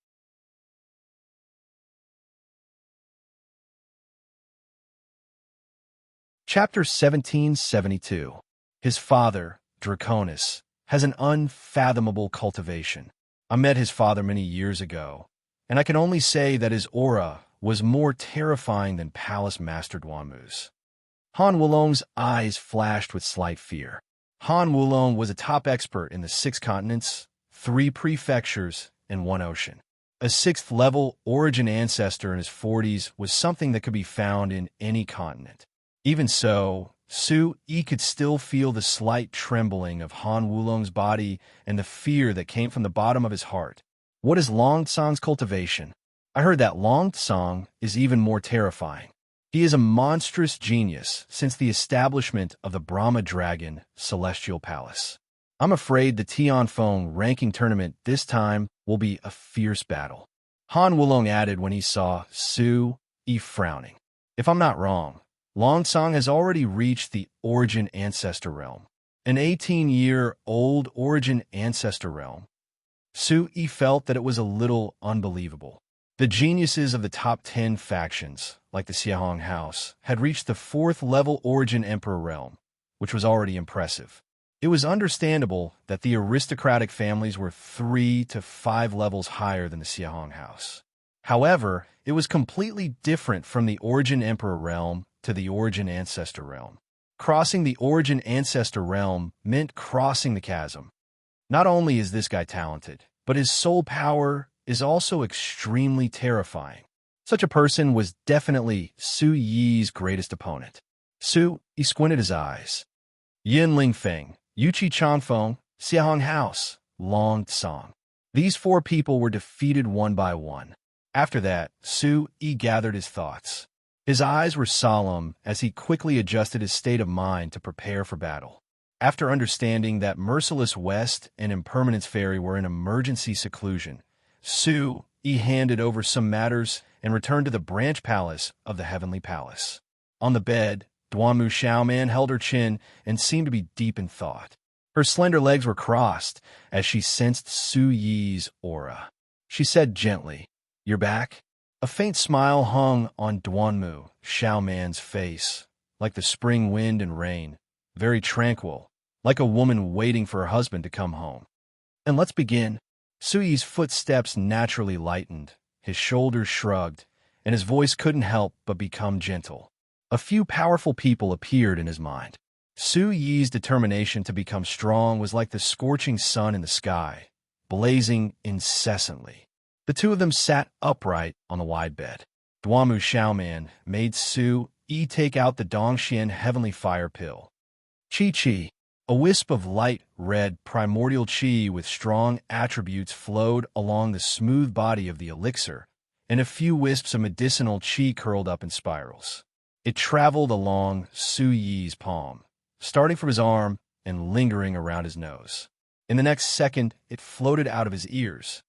[SPEAKER 1] Chapter 1772. His father, Draconis, has an unfathomable cultivation. I met his father many years ago, and I can only say that his aura was more terrifying than Palace Master Duanmu's. Han Wulong's eyes flashed with slight fear. Han Wulong was a top expert in the 6 continents, 3 prefectures, and 1 ocean. A 6th-level origin ancestor in his 40s was something that could be found in any continent. Even so, Su-Yi could still feel the slight trembling of Han Wulong's body and the fear that came from the bottom of his heart. What is Long Tsang's cultivation? I heard that Long Tsang is even more terrifying. He is a monstrous genius since the establishment of the Brahma Dragon Celestial Palace. I'm afraid the Tianfeng ranking tournament this time will be a fierce battle. Han Wulong added when he saw Su-Yi frowning. If I'm not wrong, Long Tsang has already reached the Origin Ancestor Realm, an 18-year-old Origin Ancestor Realm. Su-Yi felt that it was a little unbelievable. The geniuses of the top 10 factions, like the Xiahong House, had reached the 4th-level Origin Emperor Realm, which was already impressive. It was understandable that the aristocratic families were 3 to 5 levels higher than the Xiahong house. However, it was completely different from the Origin Emperor realm to the Origin Ancestor realm. Crossing the Origin Ancestor realm meant crossing the chasm. Not only is this guy talented, but his soul power is also extremely terrifying. Such a person was definitely Su Yi's greatest opponent. Su, he squinted his eyes. Yin Lingfeng, Yuqi Chanfeng, Xiahong House, Long Song. These 4 people were defeated one by one. After that, Su Yi gathered his thoughts. His eyes were solemn as he quickly adjusted his state of mind to prepare for battle. After understanding that Merciless West and Impermanence Fairy were in emergency seclusion, Su Yi handed over some matters and returned to the branch palace of the Heavenly Palace. On the bed, Duanmu Xiaoman held her chin and seemed to be deep in thought. Her slender legs were crossed as she sensed Su Yi's aura. She said gently, "You're back?" A faint smile hung on Duanmu Xiaoman's face, like the spring wind and rain, very tranquil, like a woman waiting for her husband to come home. "And let's begin." Su Yi's footsteps naturally lightened, his shoulders shrugged, and his voice couldn't help but become gentle. A few powerful people appeared in his mind. Su Yi's determination to become strong was like the scorching sun in the sky, blazing incessantly. The 2 of them sat upright on the wide bed. Duanmu Xiaoman made Su Yi take out the Dongxian Heavenly Fire Pill. Qi, a wisp of light red primordial qi with strong attributes flowed along the smooth body of the elixir, and a few wisps of medicinal qi curled up in spirals. It traveled along Su Yi's palm, starting from his arm and lingering around his nose. In the next second, it floated out of his ears.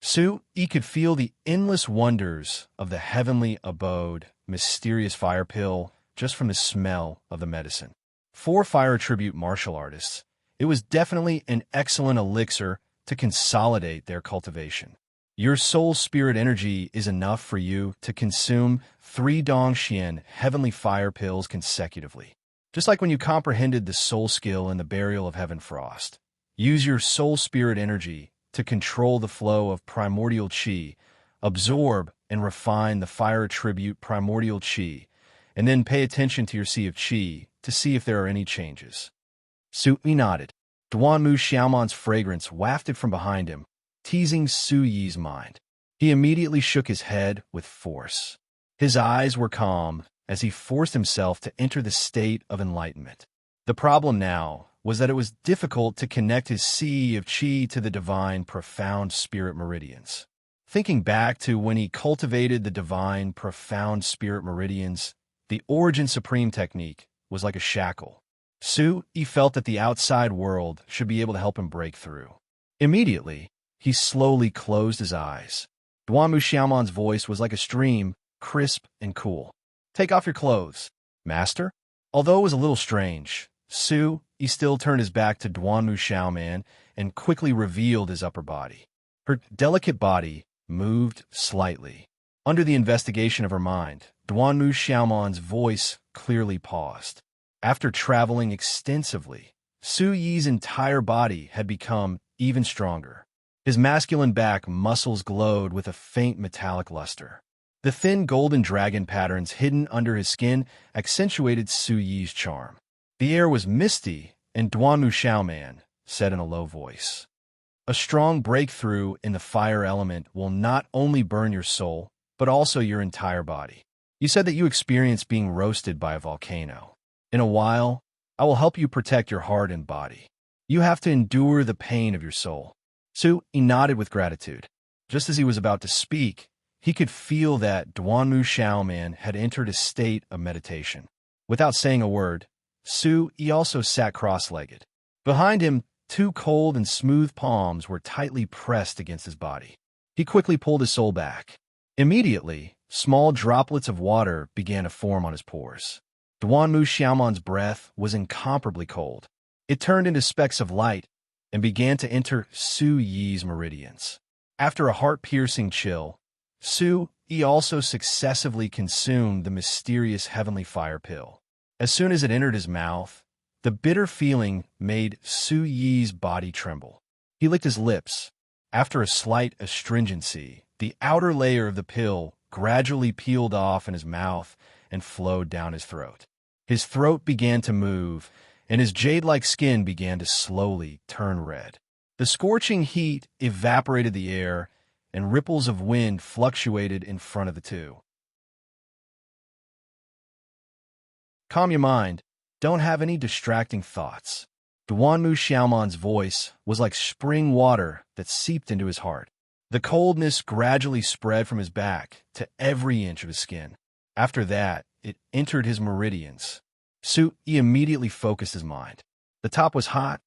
[SPEAKER 1] Su Yi could feel the endless wonders of the heavenly abode, mysterious fire pill, just from the smell of the medicine. 4 fire tribute martial artists, it was definitely an excellent elixir to consolidate their cultivation. Your soul spirit energy is enough for you to consume 3 Dongxian heavenly fire pills consecutively. Just like when you comprehended the soul skill in the Burial of Heaven Frost. Use your soul spirit energy to control the flow of primordial qi, absorb and refine the fire attribute primordial qi, and then pay attention to your sea of qi to see if there are any changes. Su Yi nodded. Duanmu Xiaoman's fragrance wafted from behind him, teasing Su Yi's mind. He immediately shook his head with force. His eyes were calm as he forced himself to enter the state of enlightenment. The problem now was that it was difficult to connect his sea of qi to the divine profound spirit meridians. Thinking back to when he cultivated the divine profound spirit meridians, the Origin Supreme technique was like a shackle. Su Yi felt that the outside world should be able to help him break through. Immediately, he slowly closed his eyes. Duanmu Xiaoman's voice was like a stream, crisp and cool. "Take off your clothes, master." Although it was a little strange, Su Yi still turned his back to Duanmu Xiaoman and quickly revealed his upper body. Her delicate body moved slightly. Under the investigation of her mind, Duanmu Xiaoman's voice clearly paused. After traveling extensively, Su Yi's entire body had become even stronger. His masculine back muscles glowed with a faint metallic luster. The thin golden dragon patterns hidden under his skin accentuated Su Yi's charm. The air was misty, and Duanmu Xiaoman said in a low voice, "A strong breakthrough in the fire element will not only burn your soul, but also your entire body. You said that you experienced being roasted by a volcano. In a while, I will help you protect your heart and body. You have to endure the pain of your soul." Su Yi nodded with gratitude. Just as he was about to speak, he could feel that Duanmu Xiaoman had entered a state of meditation. Without saying a word, Su Yi also sat cross-legged. Behind him, 2 cold and smooth palms were tightly pressed against his body. He quickly pulled his soul back. Immediately, small droplets of water began to form on his pores. Duanmu Xiaoman's breath was incomparably cold. It turned into specks of light and began to enter Su Yi's meridians. After a heart-piercing chill, Su Yi also successively consumed the mysterious heavenly fire pill. As soon as it entered his mouth, the bitter feeling made Su Yi's body tremble. He licked his lips. After a slight astringency, the outer layer of the pill gradually peeled off in his mouth and flowed down his throat. His throat began to move, and his jade-like skin began to slowly turn red. The scorching heat evaporated the air, and ripples of wind fluctuated in front of the two. Calm your mind. Don't have any distracting thoughts. Duanmu Xiaoman's voice was like spring water that seeped into his heart. The coldness gradually spread from his back to every inch of his skin. After that, it entered his meridians. Su Yi immediately focused his mind. The top was hot,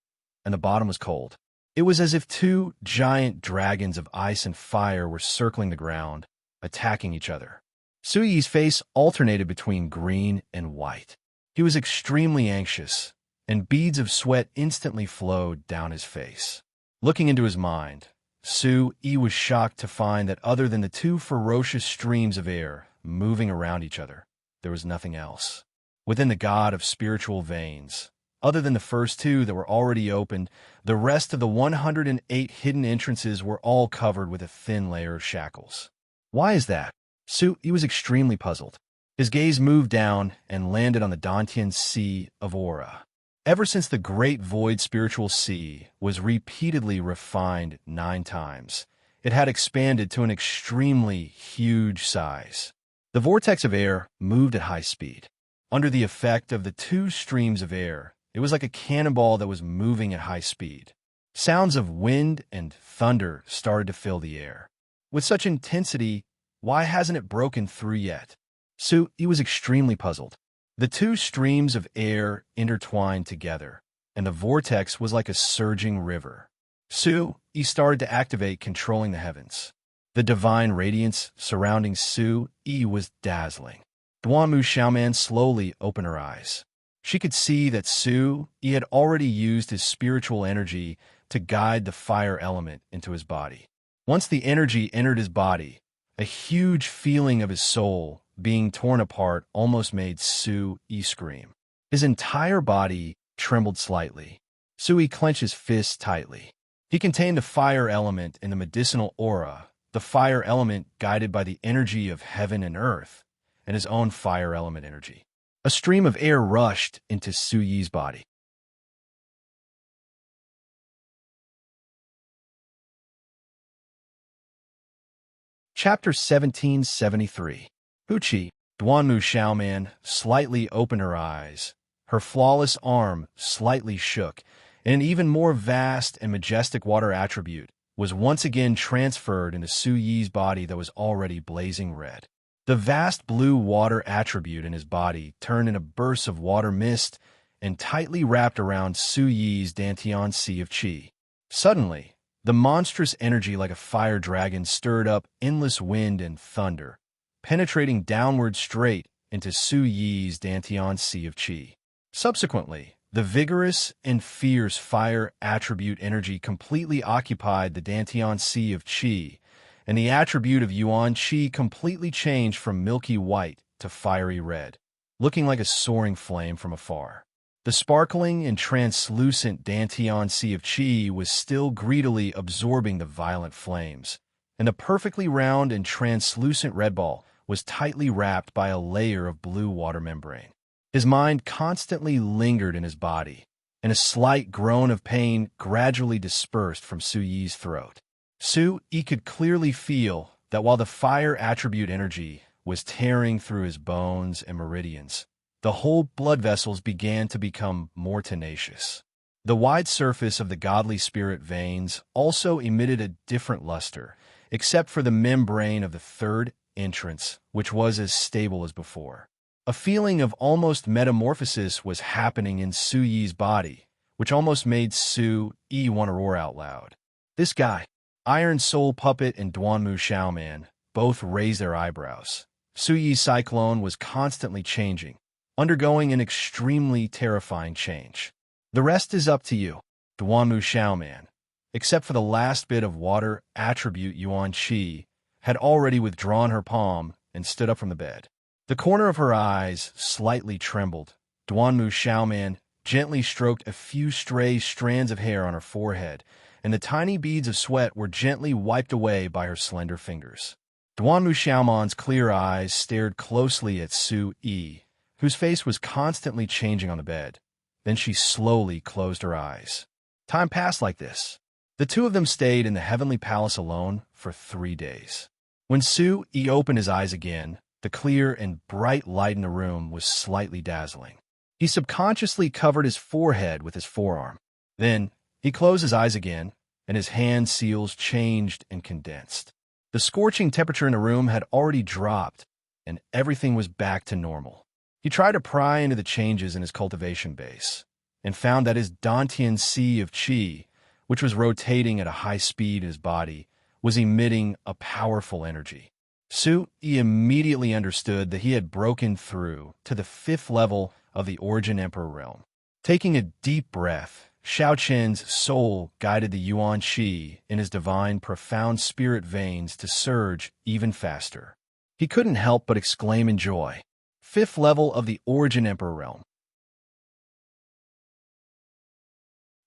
[SPEAKER 1] and the bottom was cold. It was as if two giant dragons of ice and fire were circling the ground, attacking each other. Su Yi's face alternated between green and white. He was extremely anxious, and beads of sweat instantly flowed down his face. Looking into his mind, Su Yi was shocked to find that other than the two ferocious streams of air moving around each other, there was nothing else. Within the god of spiritual veins, other than the first two that were already opened, the rest of the 108 hidden entrances were all covered with a thin layer of shackles. Why is that? Su Yi was extremely puzzled. His gaze moved down and landed on the Dantian Sea of Aura. Ever since the Great Void Spiritual Sea was repeatedly refined 9 times, it had expanded to an extremely huge size. The vortex of air moved at high speed. Under the effect of the two streams of air, it was like a cannonball that was moving at high speed. Sounds of wind and thunder started to fill the air. With such intensity, why hasn't it broken through yet? Su Yi was extremely puzzled. The two streams of air intertwined together, and the vortex was like a surging river. Su Yi started to activate controlling the heavens. The divine radiance surrounding Su Yi was dazzling. Duanmu Xiaoman slowly opened her eyes. She could see that Su Yi had already used his spiritual energy to guide the fire element into his body. Once the energy entered his body, a huge feeling of his soul being torn apart almost made Su Yi scream. His entire body trembled slightly. Su Yi clenched his fists tightly. He contained the fire element in the medicinal aura, the fire element guided by the energy of heaven and earth, and his own fire element energy. A stream of air rushed into Su Yi's body. Chapter 1773. Huqi, Duanmu Xiaoman, slightly opened her eyes. Her flawless arm slightly shook, and an even more vast and majestic water attribute was once again transferred into Su Yi's body that was already blazing red. The vast blue water attribute in his body turned into bursts of water mist and tightly wrapped around Su Yi's Dantian Sea of Qi. Suddenly, the monstrous energy like a fire dragon stirred up endless wind and thunder, penetrating downward straight into Su Yi's Dantian Sea of Qi. Subsequently, the vigorous and fierce fire attribute energy completely occupied the Dantian Sea of Qi, and the attribute of Yuan Qi completely changed from milky white to fiery red, looking like a soaring flame from afar. The sparkling and translucent Dantian Sea of Qi was still greedily absorbing the violent flames, and the perfectly round and translucent red ball was tightly wrapped by a layer of blue water membrane. His mind constantly lingered in his body, and a slight groan of pain gradually dispersed from Su Yi's throat. Su Yi could clearly feel that while the fire attribute energy was tearing through his bones and meridians, the whole blood vessels began to become more tenacious. The wide surface of the godly spirit veins also emitted a different luster, except for the membrane of the third entrance, which was as stable as before. A feeling of almost metamorphosis was happening in Su Yi's body, which almost made Su Yi want to roar out loud. This guy, Iron Soul Puppet and Duanmu Xiaoman, both raised their eyebrows. Su Yi's cyclone was constantly changing, undergoing an extremely terrifying change. The rest is up to you, Duanmu Xiaoman. Except for the last bit of water attribute Yuan Qi had already withdrawn her palm and stood up from the bed. The corner of her eyes slightly trembled. Duanmu Xiaoman gently stroked a few stray strands of hair on her forehead, and the tiny beads of sweat were gently wiped away by her slender fingers. Duanmu Xiaoman's clear eyes stared closely at Su Yi, whose face was constantly changing on the bed. Then she slowly closed her eyes. Time passed like this. The two of them stayed in the heavenly palace alone for 3 days. When Su Yi opened his eyes again, the clear and bright light in the room was slightly dazzling. He subconsciously covered his forehead with his forearm. Then, he closed his eyes again, and his hand seals changed and condensed. The scorching temperature in the room had already dropped, and everything was back to normal. He tried to pry into the changes in his cultivation base, and found that his Dantian sea of qi, which was rotating at a high speed in his body, was emitting a powerful energy. Su Yi immediately understood that he had broken through to the 5th level of the Origin Emperor realm. Taking a deep breath, Xiao Qian's soul guided the Yuan Qi in his divine, profound spirit veins to surge even faster. He couldn't help but exclaim in joy. 5th level of the Origin Emperor realm.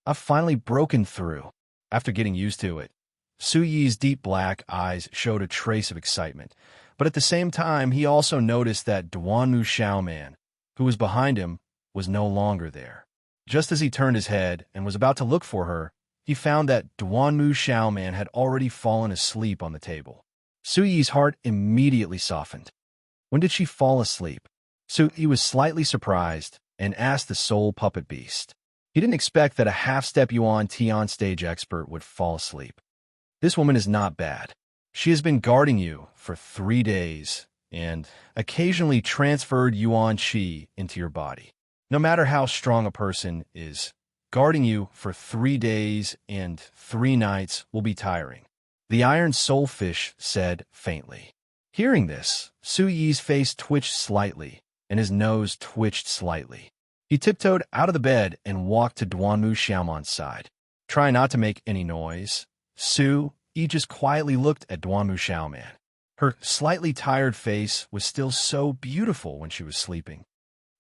[SPEAKER 1] I've finally broken through. After getting used to it, Su Yi's deep black eyes showed a trace of excitement, but at the same time he also noticed that Duanmu Xiaoman, who was behind him, was no longer there. Just as he turned his head and was about to look for her, he found that Duanmu Xiaoman had already fallen asleep on the table. Su Yi's heart immediately softened. When did she fall asleep? Su Yi was slightly surprised and asked the soul puppet beast. He didn't expect that a half-step Yuan Tian stage expert would fall asleep. This woman is not bad. She has been guarding you for 3 days and occasionally transferred Yuan Qi into your body. No matter how strong a person is, guarding you for 3 days and 3 nights will be tiring. The iron soulfish said faintly. Hearing this, Su Yi's face twitched slightly, and his nose twitched slightly. He tiptoed out of the bed and walked to Duanmu Xiaoman's side. Trying not to make any noise, Su Yi just quietly looked at Duanmu Xiaoman. Her slightly tired face was still so beautiful when she was sleeping.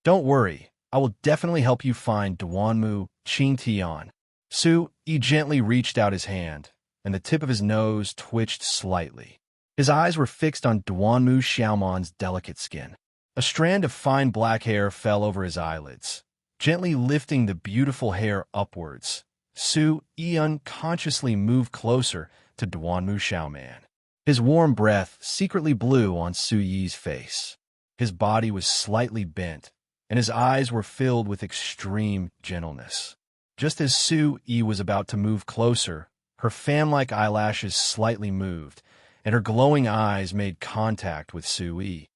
[SPEAKER 1] Don't worry, I will definitely help you find Duanmu Qingtian. Su Yi gently reached out his hand, and the tip of his nose twitched slightly. His eyes were fixed on Duanmu Xiaoman's delicate skin. A strand of fine black hair fell over his eyelids, gently lifting the beautiful hair upwards. Su Yi unconsciously moved closer to Duanmu Xiaoman. His warm breath secretly blew on Su Yi's face. His body was slightly bent, and his eyes were filled with extreme gentleness. Just as Su Yi was about to move closer, her fan-like eyelashes slightly moved, and her glowing eyes made contact with Su Yi.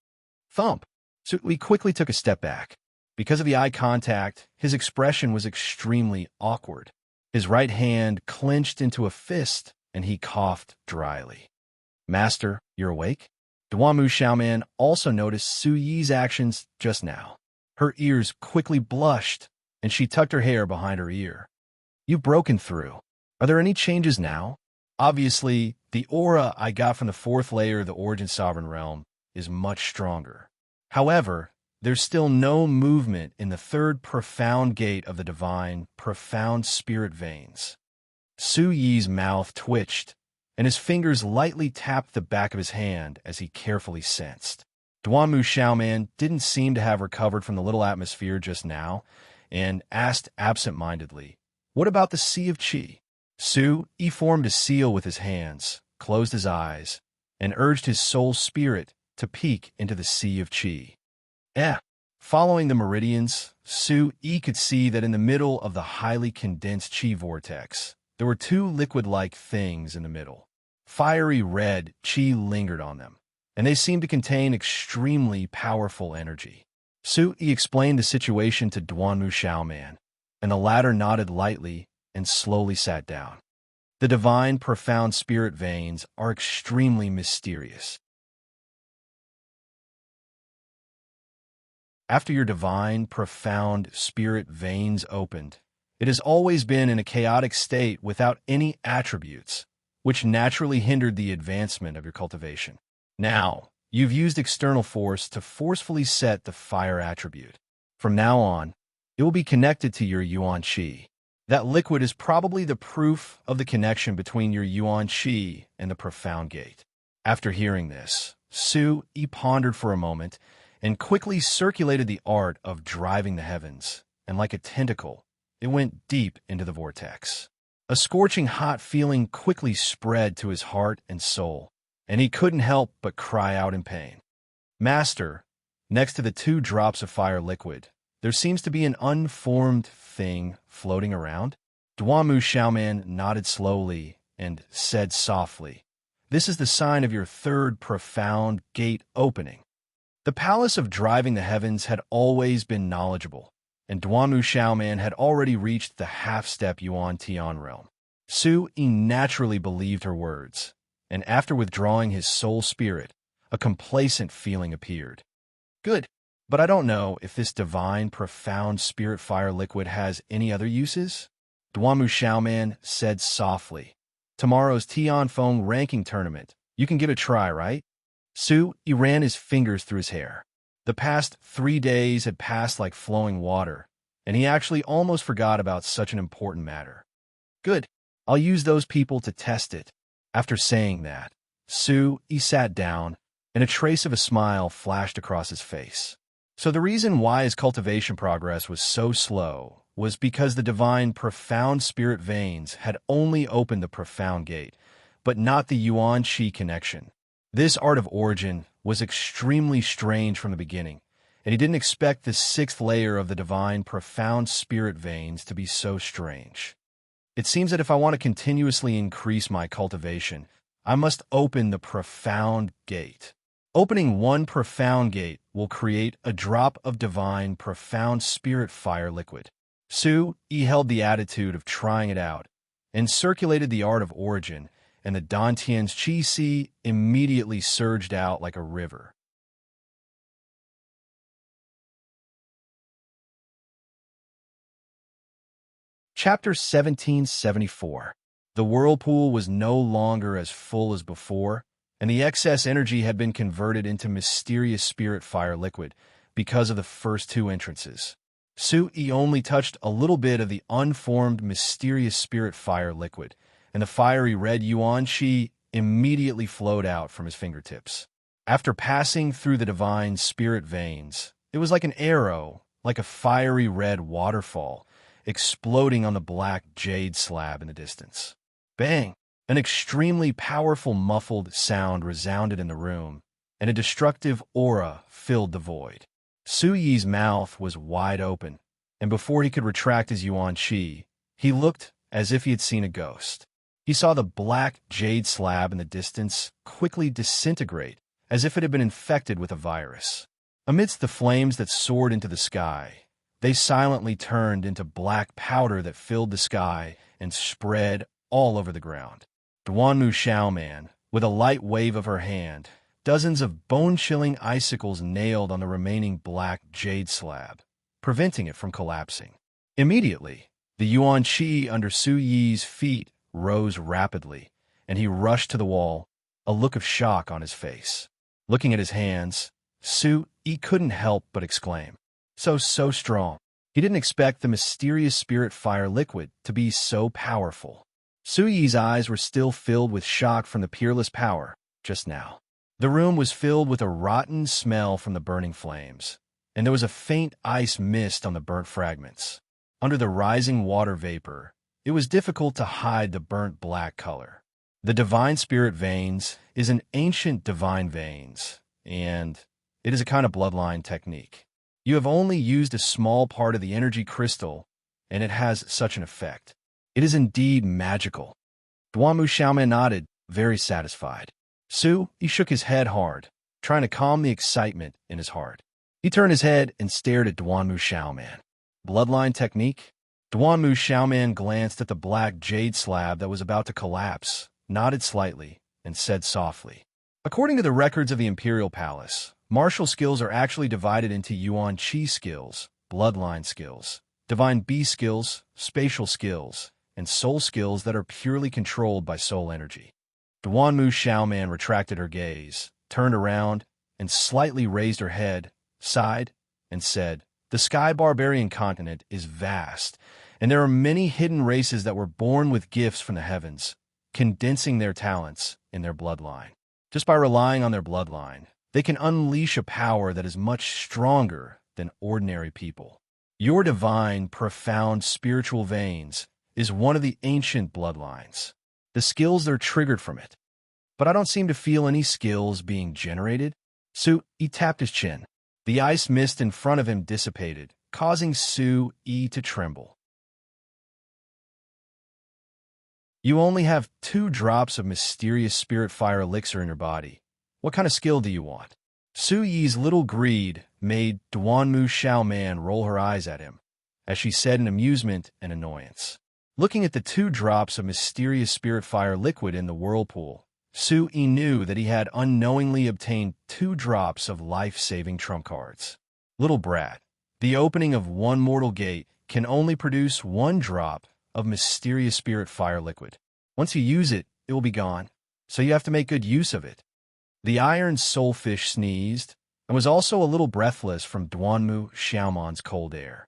[SPEAKER 1] Thump! Su Yi quickly took a step back. Because of the eye contact, his expression was extremely awkward. His right hand clenched into a fist, and he coughed dryly. Master, you're awake? Duanmu Xiaoman also noticed Su Yi's actions just now. Her ears quickly blushed, and she tucked her hair behind her ear. You've broken through. Are there any changes now? Obviously, the aura I got from the 4th layer of the Origin Sovereign Realm is much stronger. However, there's still no movement in the 3rd profound gate of the divine, profound spirit veins. Su Yi's mouth twitched, and his fingers lightly tapped the back of his hand as he carefully sensed. Duanmu Xiaoman didn't seem to have recovered from the little atmosphere just now, and asked absent-mindedly, "What about the Sea of Qi?" Su Yi formed a seal with his hands, closed his eyes, and urged his soul spirit to peek into the Sea of Qi. Following the meridians, Su Yi could see that in the middle of the highly condensed Qi vortex, there were 2 liquid-like things in the middle. Fiery red Qi lingered on them, and they seemed to contain extremely powerful energy. Su Yi explained the situation to Duanmu Xiaoman, and the latter nodded lightly and slowly sat down. The divine, profound spirit veins are extremely mysterious. After your divine, profound spirit veins opened, it has always been in a chaotic state without any attributes. which naturally hindered the advancement of your cultivation. Now, you've used external force to forcefully set the fire attribute. From now on, it will be connected to your yuan qi. That liquid is probably the proof of the connection between your yuan qi and the profound gate. After hearing this, Su Yi pondered for a moment and quickly circulated the art of driving the heavens, and like a tentacle, it went deep into the vortex. A scorching hot feeling quickly spread to his heart and soul, and he couldn't help but cry out in pain. Master, next to the 2 drops of fire liquid, there seems to be an unformed thing floating around. Duanmu Xiaoman nodded slowly and said softly, "This is the sign of your 3rd profound gate opening." The palace of driving the heavens had always been knowledgeable, and Duanmu Xiaoman had already reached the half-step Yuan Tian realm. Su Yi naturally believed her words, and after withdrawing his soul spirit, a complacent feeling appeared. Good, but I don't know if this divine, profound spirit fire liquid has any other uses? Duanmu Xiaoman said softly. Tomorrow's Tianfeng ranking tournament. You can give it a try, right? Su Yi ran his fingers through his hair. The past 3 days had passed like flowing water, and he actually almost forgot about such an important matter. Good, I'll use those people to test it. After saying that, Su Yi sat down, and a trace of a smile flashed across his face. So the reason why his cultivation progress was so slow was because the divine profound spirit veins had only opened the profound gate, but not the yuan qi connection. This art of origin was extremely strange from the beginning, and he didn't expect the 6th layer of the divine profound spirit veins to be so strange. It seems that if I want to continuously increase my cultivation, I must open the profound gate. Opening one profound gate will create a drop of divine profound spirit fire liquid. Su Yi held the attitude of trying it out and circulated the art of origin, and the Dantian's qi si immediately surged out like a river. Chapter 1774. The whirlpool was no longer as full as before, and the excess energy had been converted into mysterious spirit fire liquid because of the first 2 entrances. Su Yi only touched a little bit of the unformed mysterious spirit fire liquid, and the fiery red yuan qi immediately flowed out from his fingertips. After passing through the divine spirit veins, it was like an arrow, like a fiery red waterfall, exploding on the black jade slab in the distance. Bang! An extremely powerful muffled sound resounded in the room, and a destructive aura filled the void. Su Yi's mouth was wide open, and before he could retract his yuan qi, he looked as if he had seen a ghost. He saw the black jade slab in the distance quickly disintegrate as if it had been infected with a virus. Amidst the flames that soared into the sky, they silently turned into black powder that filled the sky and spread all over the ground. Duanmu Xiaoman, with a light wave of her hand, dozens of bone-chilling icicles nailed on the remaining black jade slab, preventing it from collapsing. Immediately, the yuan qi under Su Yi's feet rose rapidly, and he rushed to the wall, a look of shock on his face. Looking at his hands, Su Yi couldn't help but exclaim, So strong. He didn't expect the mysterious spirit fire liquid to be so powerful. Su Yi's eyes were still filled with shock from the peerless power just now. The room was filled with a rotten smell from the burning flames, and there was a faint ice mist on the burnt fragments. Under the rising water vapor, it was difficult to hide the burnt black color. The divine spirit veins is an ancient divine veins, and it is a kind of bloodline technique. You have only used a small part of the energy crystal, and it has such an effect. It is indeed magical. Duanmu Xiaoman nodded, very satisfied. Su Yi shook his head hard, trying to calm the excitement in his heart. He turned his head and stared at Duanmu Xiaoman. Bloodline technique? Duanmu Xiaoman glanced at the black jade slab that was about to collapse, nodded slightly, and said softly, According to the records of the Imperial Palace, martial skills are actually divided into yuan qi skills, bloodline skills, divine beast skills, spatial skills, and soul skills that are purely controlled by soul energy. Duanmu Xiaoman retracted her gaze, turned around, and slightly raised her head, sighed, and said, "The Sky Barbarian continent is vast, and there are many hidden races that were born with gifts from the heavens, condensing their talents in their bloodline. Just by relying on their bloodline, they can unleash a power that is much stronger than ordinary people. Your divine, profound spiritual veins is one of the ancient bloodlines. The skills are triggered from it. But I don't seem to feel any skills being generated." He tapped his chin. The ice mist in front of him dissipated, causing Yi to tremble. "You only have 2 drops of mysterious spirit fire elixir in your body. What kind of skill do you want?" Yi's little greed made Duanmu Xiaoman roll her eyes at him, as she said in amusement and annoyance. Looking at the 2 drops of mysterious spirit fire liquid in the whirlpool, Yi knew that he had unknowingly obtained 2 drops of life-saving trump cards. Little brat, the opening of one mortal gate can only produce 1 drop of mysterious spirit fire liquid. Once you use it, it will be gone, so you have to make good use of it. The iron soulfish sneezed and was also a little breathless from Duanmu Xiaoman's cold air.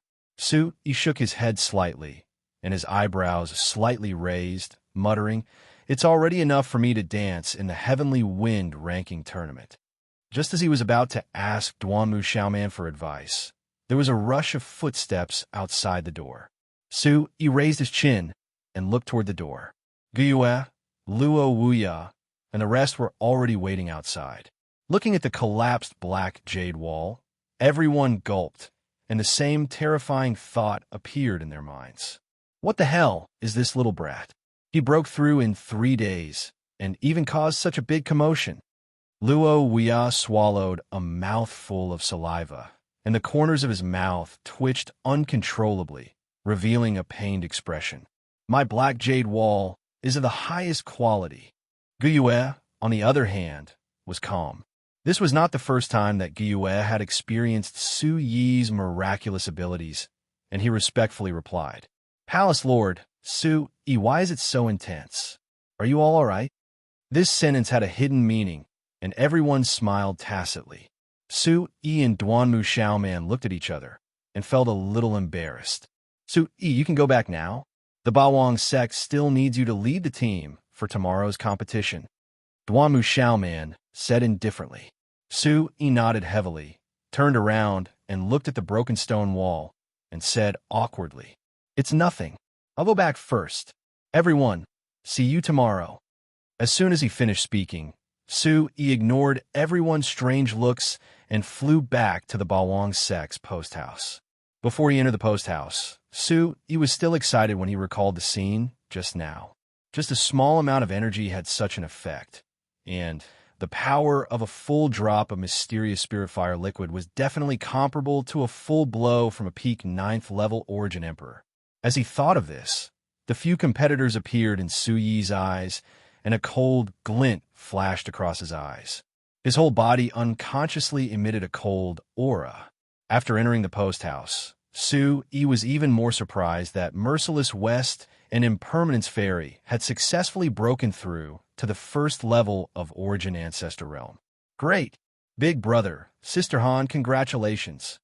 [SPEAKER 1] He shook his head slightly, and his eyebrows slightly raised, muttering, "It's already enough for me to dance in the Heavenly Wind ranking tournament." Just as he was about to ask Duanmu Xiaoman for advice, there was a rush of footsteps outside the door. He raised his chin and looked toward the door. Guyue, Luo Wuya, and the rest were already waiting outside. Looking at the collapsed black jade wall, everyone gulped, and the same terrifying thought appeared in their minds. What the hell is this little brat? He broke through in 3 days, and even caused such a big commotion. Luo Wuya swallowed a mouthful of saliva, and the corners of his mouth twitched uncontrollably, revealing a pained expression. "My black jade wall is of the highest quality." Guyue, on the other hand, was calm. This was not the first time that Guyue had experienced Yi's miraculous abilities, and he respectfully replied, "Palace Lord, Yi, why is it so intense? Are you all right?" This sentence had a hidden meaning, and everyone smiled tacitly. Yi and Duanmu Xiaoman looked at each other and felt a little embarrassed. Yi, you can go back now. The Bawang sect still needs you to lead the team for tomorrow's competition," Duanmu Xiaoman said indifferently. Yi nodded heavily, turned around and looked at the broken stone wall, and said awkwardly, "It's nothing. I'll go back first. Everyone, see you tomorrow." As soon as he finished speaking, Yi ignored everyone's strange looks and flew back to the Bawang sect's post house. Before he entered the post house, Yi was still excited when he recalled the scene just now. Just a small amount of energy had such an effect, and the power of a full drop of mysterious spirit fire liquid was definitely comparable to a full blow from a peak 9th level Origin Emperor. As he thought of this, the few competitors appeared in Yi's eyes, and a cold glint flashed across his eyes. His whole body unconsciously emitted a cold aura. After entering the post house, Yi was even more surprised that Merciless West and Impermanence Fairy had successfully broken through to the 1st level of Origin Ancestor Realm. "Great! Big brother, Sister Han, congratulations!"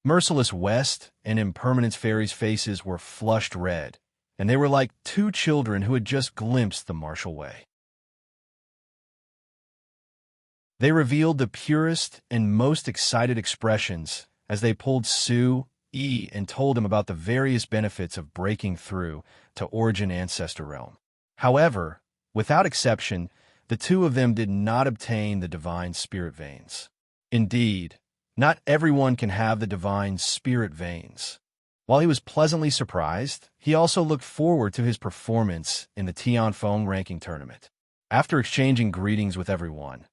[SPEAKER 1] Merciless West and Impermanence Fairy's faces were flushed red, and they were like 2 children who had just glimpsed the martial way. They revealed the purest and most excited expressions as they pulled Yi and told him about the various benefits of breaking through to Origin Ancestor Realm. However, without exception, the 2 of them did not obtain the divine spirit veins. Indeed, not everyone can have the divine spirit veins. While he was pleasantly surprised, he also looked forward to his performance in the Tianfeng ranking tournament. After exchanging greetings with everyone,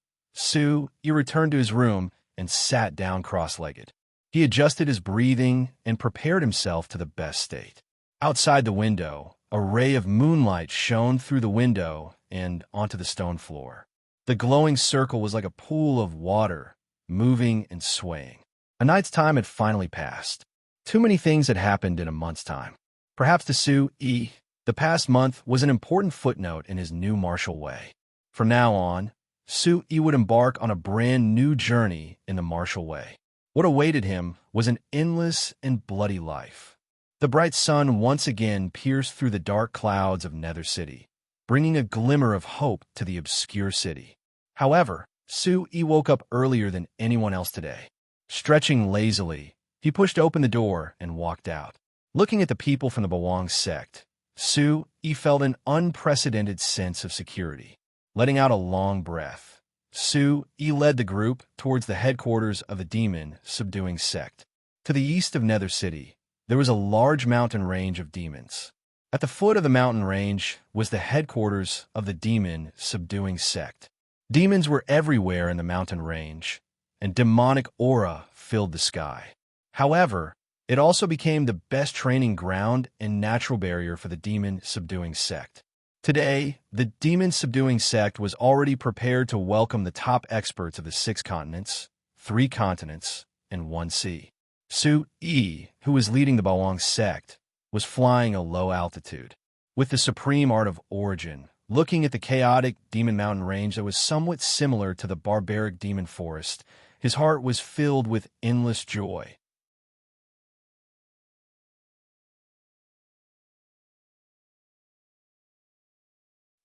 [SPEAKER 1] Yi returned to his room and sat down cross-legged. He adjusted his breathing and prepared himself to the best state. Outside the window, a ray of moonlight shone through the window and onto the stone floor. The glowing circle was like a pool of water, moving and swaying. A night's time had finally passed. Too many things had happened in a month's time. Perhaps to Yi, the past month was an important footnote in his new martial way. From now on, Su-yi would embark on a brand new journey in the martial way. What awaited him was an endless and bloody life. The bright sun once again pierced through the dark clouds of Nether City, bringing a glimmer of hope to the obscure city. However, Su-yi woke up earlier than anyone else today. Stretching lazily, he pushed open the door and walked out. Looking at the people from the Bawang sect, Su-yi felt an unprecedented sense of security. Letting out a long breath, Su-yi led the group towards the headquarters of the demon-subduing sect. To the east of Nether City, there was a large mountain range of demons. At the foot of the mountain range was the headquarters of the demon-subduing sect. Demons were everywhere in the mountain range, and demonic aura filled the sky. However, it also became the best training ground and natural barrier for the demon-subduing sect. Today, the demon-subduing sect was already prepared to welcome the top experts of the 6 continents, 3 continents, and 1 sea. Su-yi, who was leading the Bawang sect, was flying a low altitude. With the supreme art of origin, looking at the chaotic demon mountain range that was somewhat similar to the barbaric demon forest, his heart was filled with endless joy.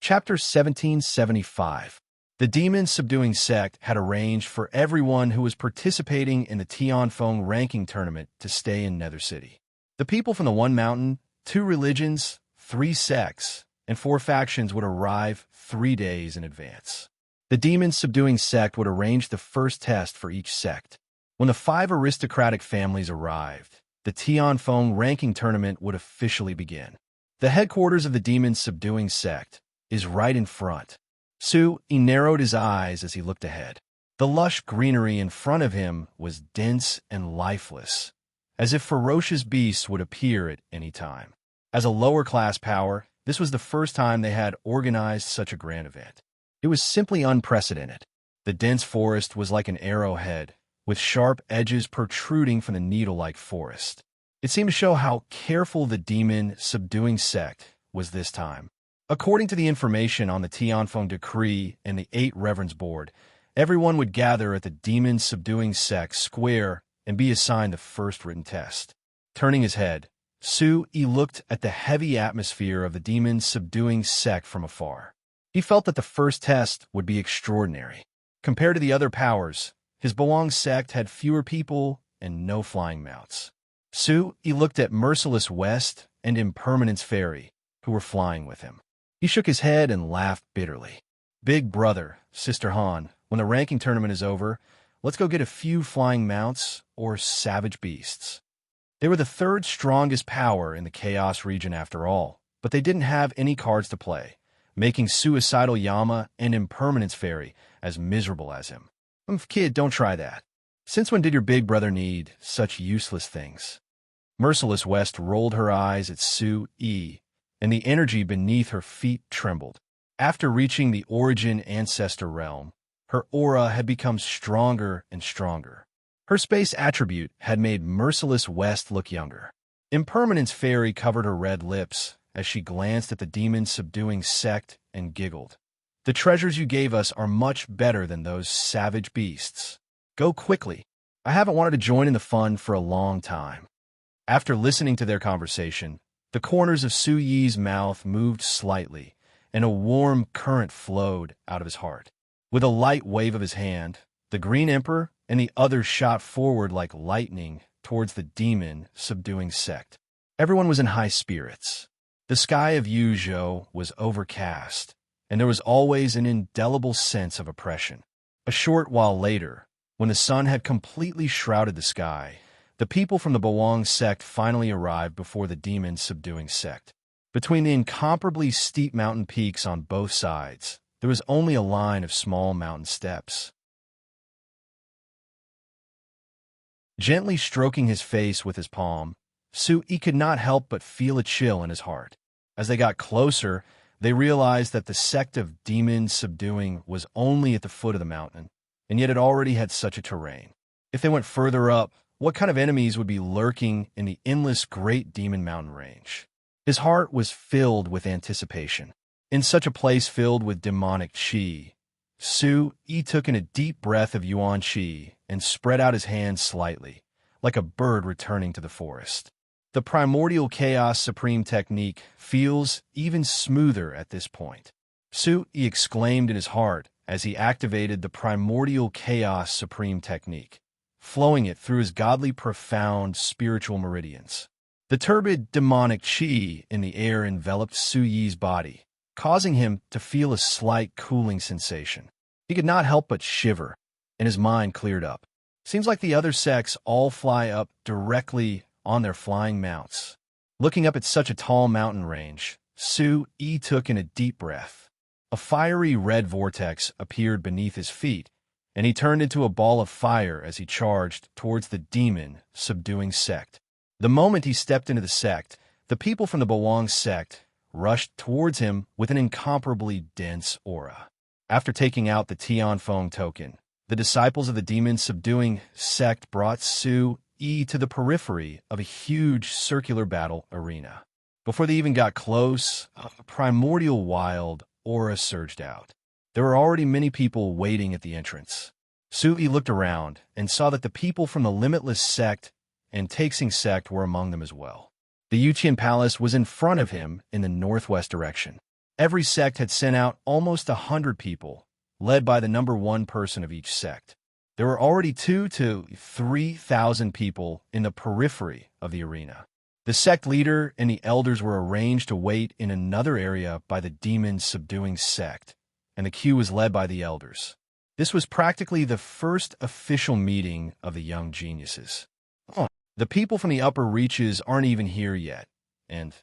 [SPEAKER 1] Chapter 1775. The demon-subduing sect had arranged for everyone who was participating in the Tianfeng ranking tournament to stay in Nether City. The people from the 1 mountain, 2 religions, 3 sects, and 4 factions would arrive 3 days in advance. The demon-subduing sect would arrange the first test for each sect. When the 5 aristocratic families arrived, the Tianfeng ranking tournament would officially begin. The headquarters of the demon-subduing sect is right in front. Su-yi narrowed his eyes as he looked ahead. The lush greenery in front of him was dense and lifeless, as if ferocious beasts would appear at any time. As a lower-class power, this was the first time they had organized such a grand event. It was simply unprecedented. The dense forest was like an arrowhead, with sharp edges protruding from the needle-like forest. It seemed to show how careful the demon-subduing sect was this time. According to the information on the Tianfeng Decree and the 8 Reverends Board, everyone would gather at the demon-subduing sect square and be assigned the first written test. Turning his head, Su-yi looked at the heavy atmosphere of the demon-subduing sect from afar. He felt that the first test would be extraordinary. Compared to the other powers, his Bawang sect had fewer people and no flying mounts. Su-yi looked at Merciless West and Impermanence Fairy, who were flying with him. He shook his head and laughed bitterly. Big brother, Sister Han, when the ranking tournament is over, let's go get a few flying mounts or savage beasts. They were the 3rd strongest power in the Chaos region after all, but they didn't have any cards to play, making Suicidal Yama and Impermanence Fairy as miserable as him. Kid, don't try that. Since when did your big brother need such useless things? Merciless West rolled her eyes at Su-yi, and the energy beneath her feet trembled. After reaching the Origin Ancestor realm, her aura had become stronger and stronger. Her space attribute had made Merciless West look younger. Impermanence Fairy covered her red lips as she glanced at the demon-subduing sect and giggled. The treasures you gave us are much better than those savage beasts. Go quickly. I haven't wanted to join in the fun for a long time. After listening to their conversation, the corners of Su-yi's mouth moved slightly, and a warm current flowed out of his heart. With a light wave of his hand, the Green Emperor and the others shot forward like lightning towards the demon-subduing sect. Everyone was in high spirits. The sky of Yuzhou was overcast, and there was always an indelible sense of oppression. A short while later, when the sun had completely shrouded the sky, the people from the Bawang sect finally arrived before the demon-subduing sect. Between the incomparably steep mountain peaks on both sides, there was only a line of small mountain steps. Gently stroking his face with his palm, Su-yi could not help but feel a chill in his heart. As they got closer, they realized that the sect of demon-subduing was only at the foot of the mountain, and yet it already had such a terrain. If they went further up, what kind of enemies would be lurking in the endless Great Demon Mountain range? His heart was filled with anticipation. In such a place filled with demonic qi, Su-yi took in a deep breath of yuan qi and spread out his hands slightly, like a bird returning to the forest. The primordial chaos supreme technique feels even smoother at this point. Su-yi exclaimed in his heart as he activated the primordial chaos supreme technique, flowing it through his godly profound spiritual meridians. The turbid demonic qi in the air enveloped Su-yi's body, causing him to feel a slight cooling sensation. He could not help but shiver, and his mind cleared up. Seems like the other sects all fly up directly on their flying mounts. Looking up at such a tall mountain range, Su-yi took in a deep breath. A fiery red vortex appeared beneath his feet, and he turned into a ball of fire as he charged towards the demon-subduing sect. The moment he stepped into the sect, the people from the Bawang sect rushed towards him with an incomparably dense aura. After taking out the Tianfeng token, the disciples of the demon-subduing sect brought Su-yi to the periphery of a huge circular battle arena. Before they even got close, a primordial wild aura surged out. There were already many people waiting at the entrance. Su-yi looked around and saw that the people from the Limitless sect and Taixing sect were among them as well. The Yuqian Palace was in front of him in the northwest direction. Every sect had sent out almost 100 people, led by the number one person of each sect. There were already 2,000 to 3,000 people in the periphery of the arena. The sect leader and the elders were arranged to wait in another area by the demon-subduing sect, and the queue was led by the elders. This was practically the first official meeting of the young geniuses. The people from the upper reaches aren't even here yet, and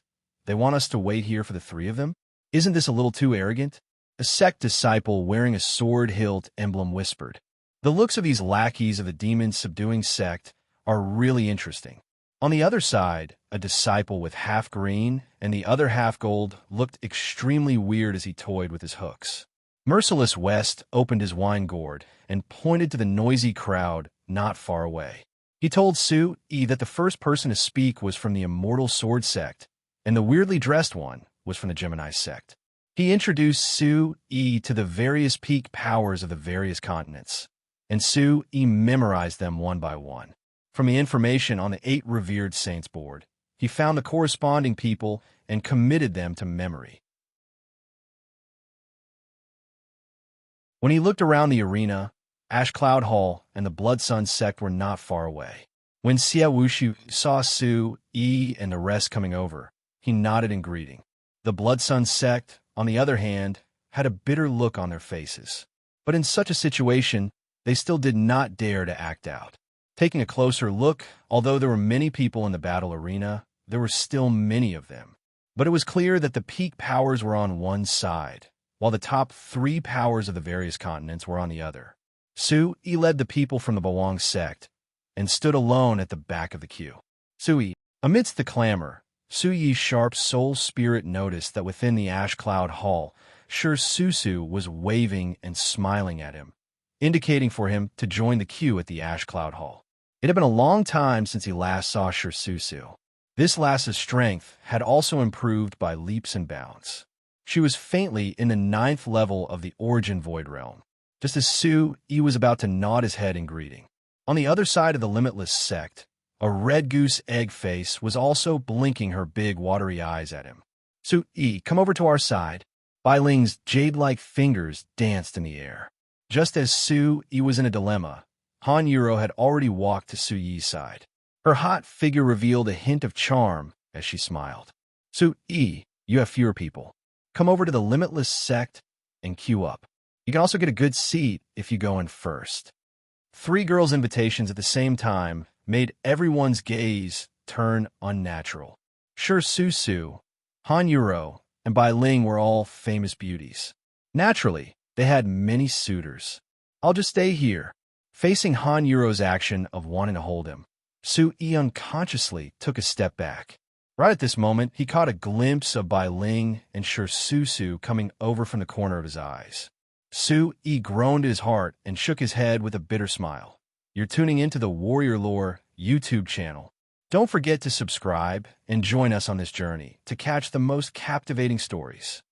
[SPEAKER 1] they want us to wait here for the three of them? Isn't this a little too arrogant? A sect disciple wearing a sword hilt emblem whispered. The looks of these lackeys of the demon-subduing sect are really interesting. On the other side, a disciple with half green and the other half gold looked extremely weird as he toyed with his hooks. Merciless West opened his wine gourd and pointed to the noisy crowd not far away. He told Su-yi that the first person to speak was from the Immortal Sword sect, and the weirdly dressed one was from the Gemini sect. He introduced Su-yi to the various peak powers of the various continents, and Su-yi memorized them one by one. From the information on the 8 revered saints board, he found the corresponding people and committed them to memory. When he looked around the arena, Ash Cloud Hall and the Blood Sun sect were not far away. When Xia Wushu saw Su-yi and the rest coming over, he nodded in greeting. The Blood Sun sect, on the other hand, had a bitter look on their faces. But in such a situation, they still did not dare to act out. Taking a closer look, although there were many people in the battle arena, there were still many of them. But it was clear that the peak powers were on one side, while the top 3 powers of the various continents were on the other. Su-yi led the people from the Bawang sect and stood alone at the back of the queue. Su-yi, amidst the clamor, Su-yi's sharp soul spirit noticed that within the Ash Cloud Hall, Shi Susu was waving and smiling at him, indicating for him to join the queue at the Ash Cloud Hall. It had been a long time since he last saw Shi Susu. This lass's strength had also improved by leaps and bounds. She was faintly in the 9th level of the Origin Void Realm, just as Su-yi was about to nod his head in greeting. On the other side of the Limitless sect, a red goose egg face was also blinking her big watery eyes at him. Su-yi, come over to our side. Bai Ling's jade-like fingers danced in the air. Just as Su-yi was in a dilemma, Han Yuro had already walked to Su-yi's side. Her hot figure revealed a hint of charm as she smiled. Su-yi, you have fewer people. Come over to the Limitless sect and queue up. You can also get a good seat if you go in first. 3 girls' invitations at the same time made everyone's gaze turn unnatural. Shi Susu, Han Yuro, and Bai Ling were all famous beauties. Naturally, they had many suitors. I'll just stay here. Facing Han Yuro's action of wanting to hold him, Su-yi unconsciously took a step back. Right at this moment, he caught a glimpse of Bai Ling and Shi Susu coming over from the corner of his eyes. Su-yi groaned his heart and shook his head with a bitter smile. You're tuning into the Warrior Lore YouTube channel. Don't forget to subscribe and join us on this journey to catch the most captivating stories.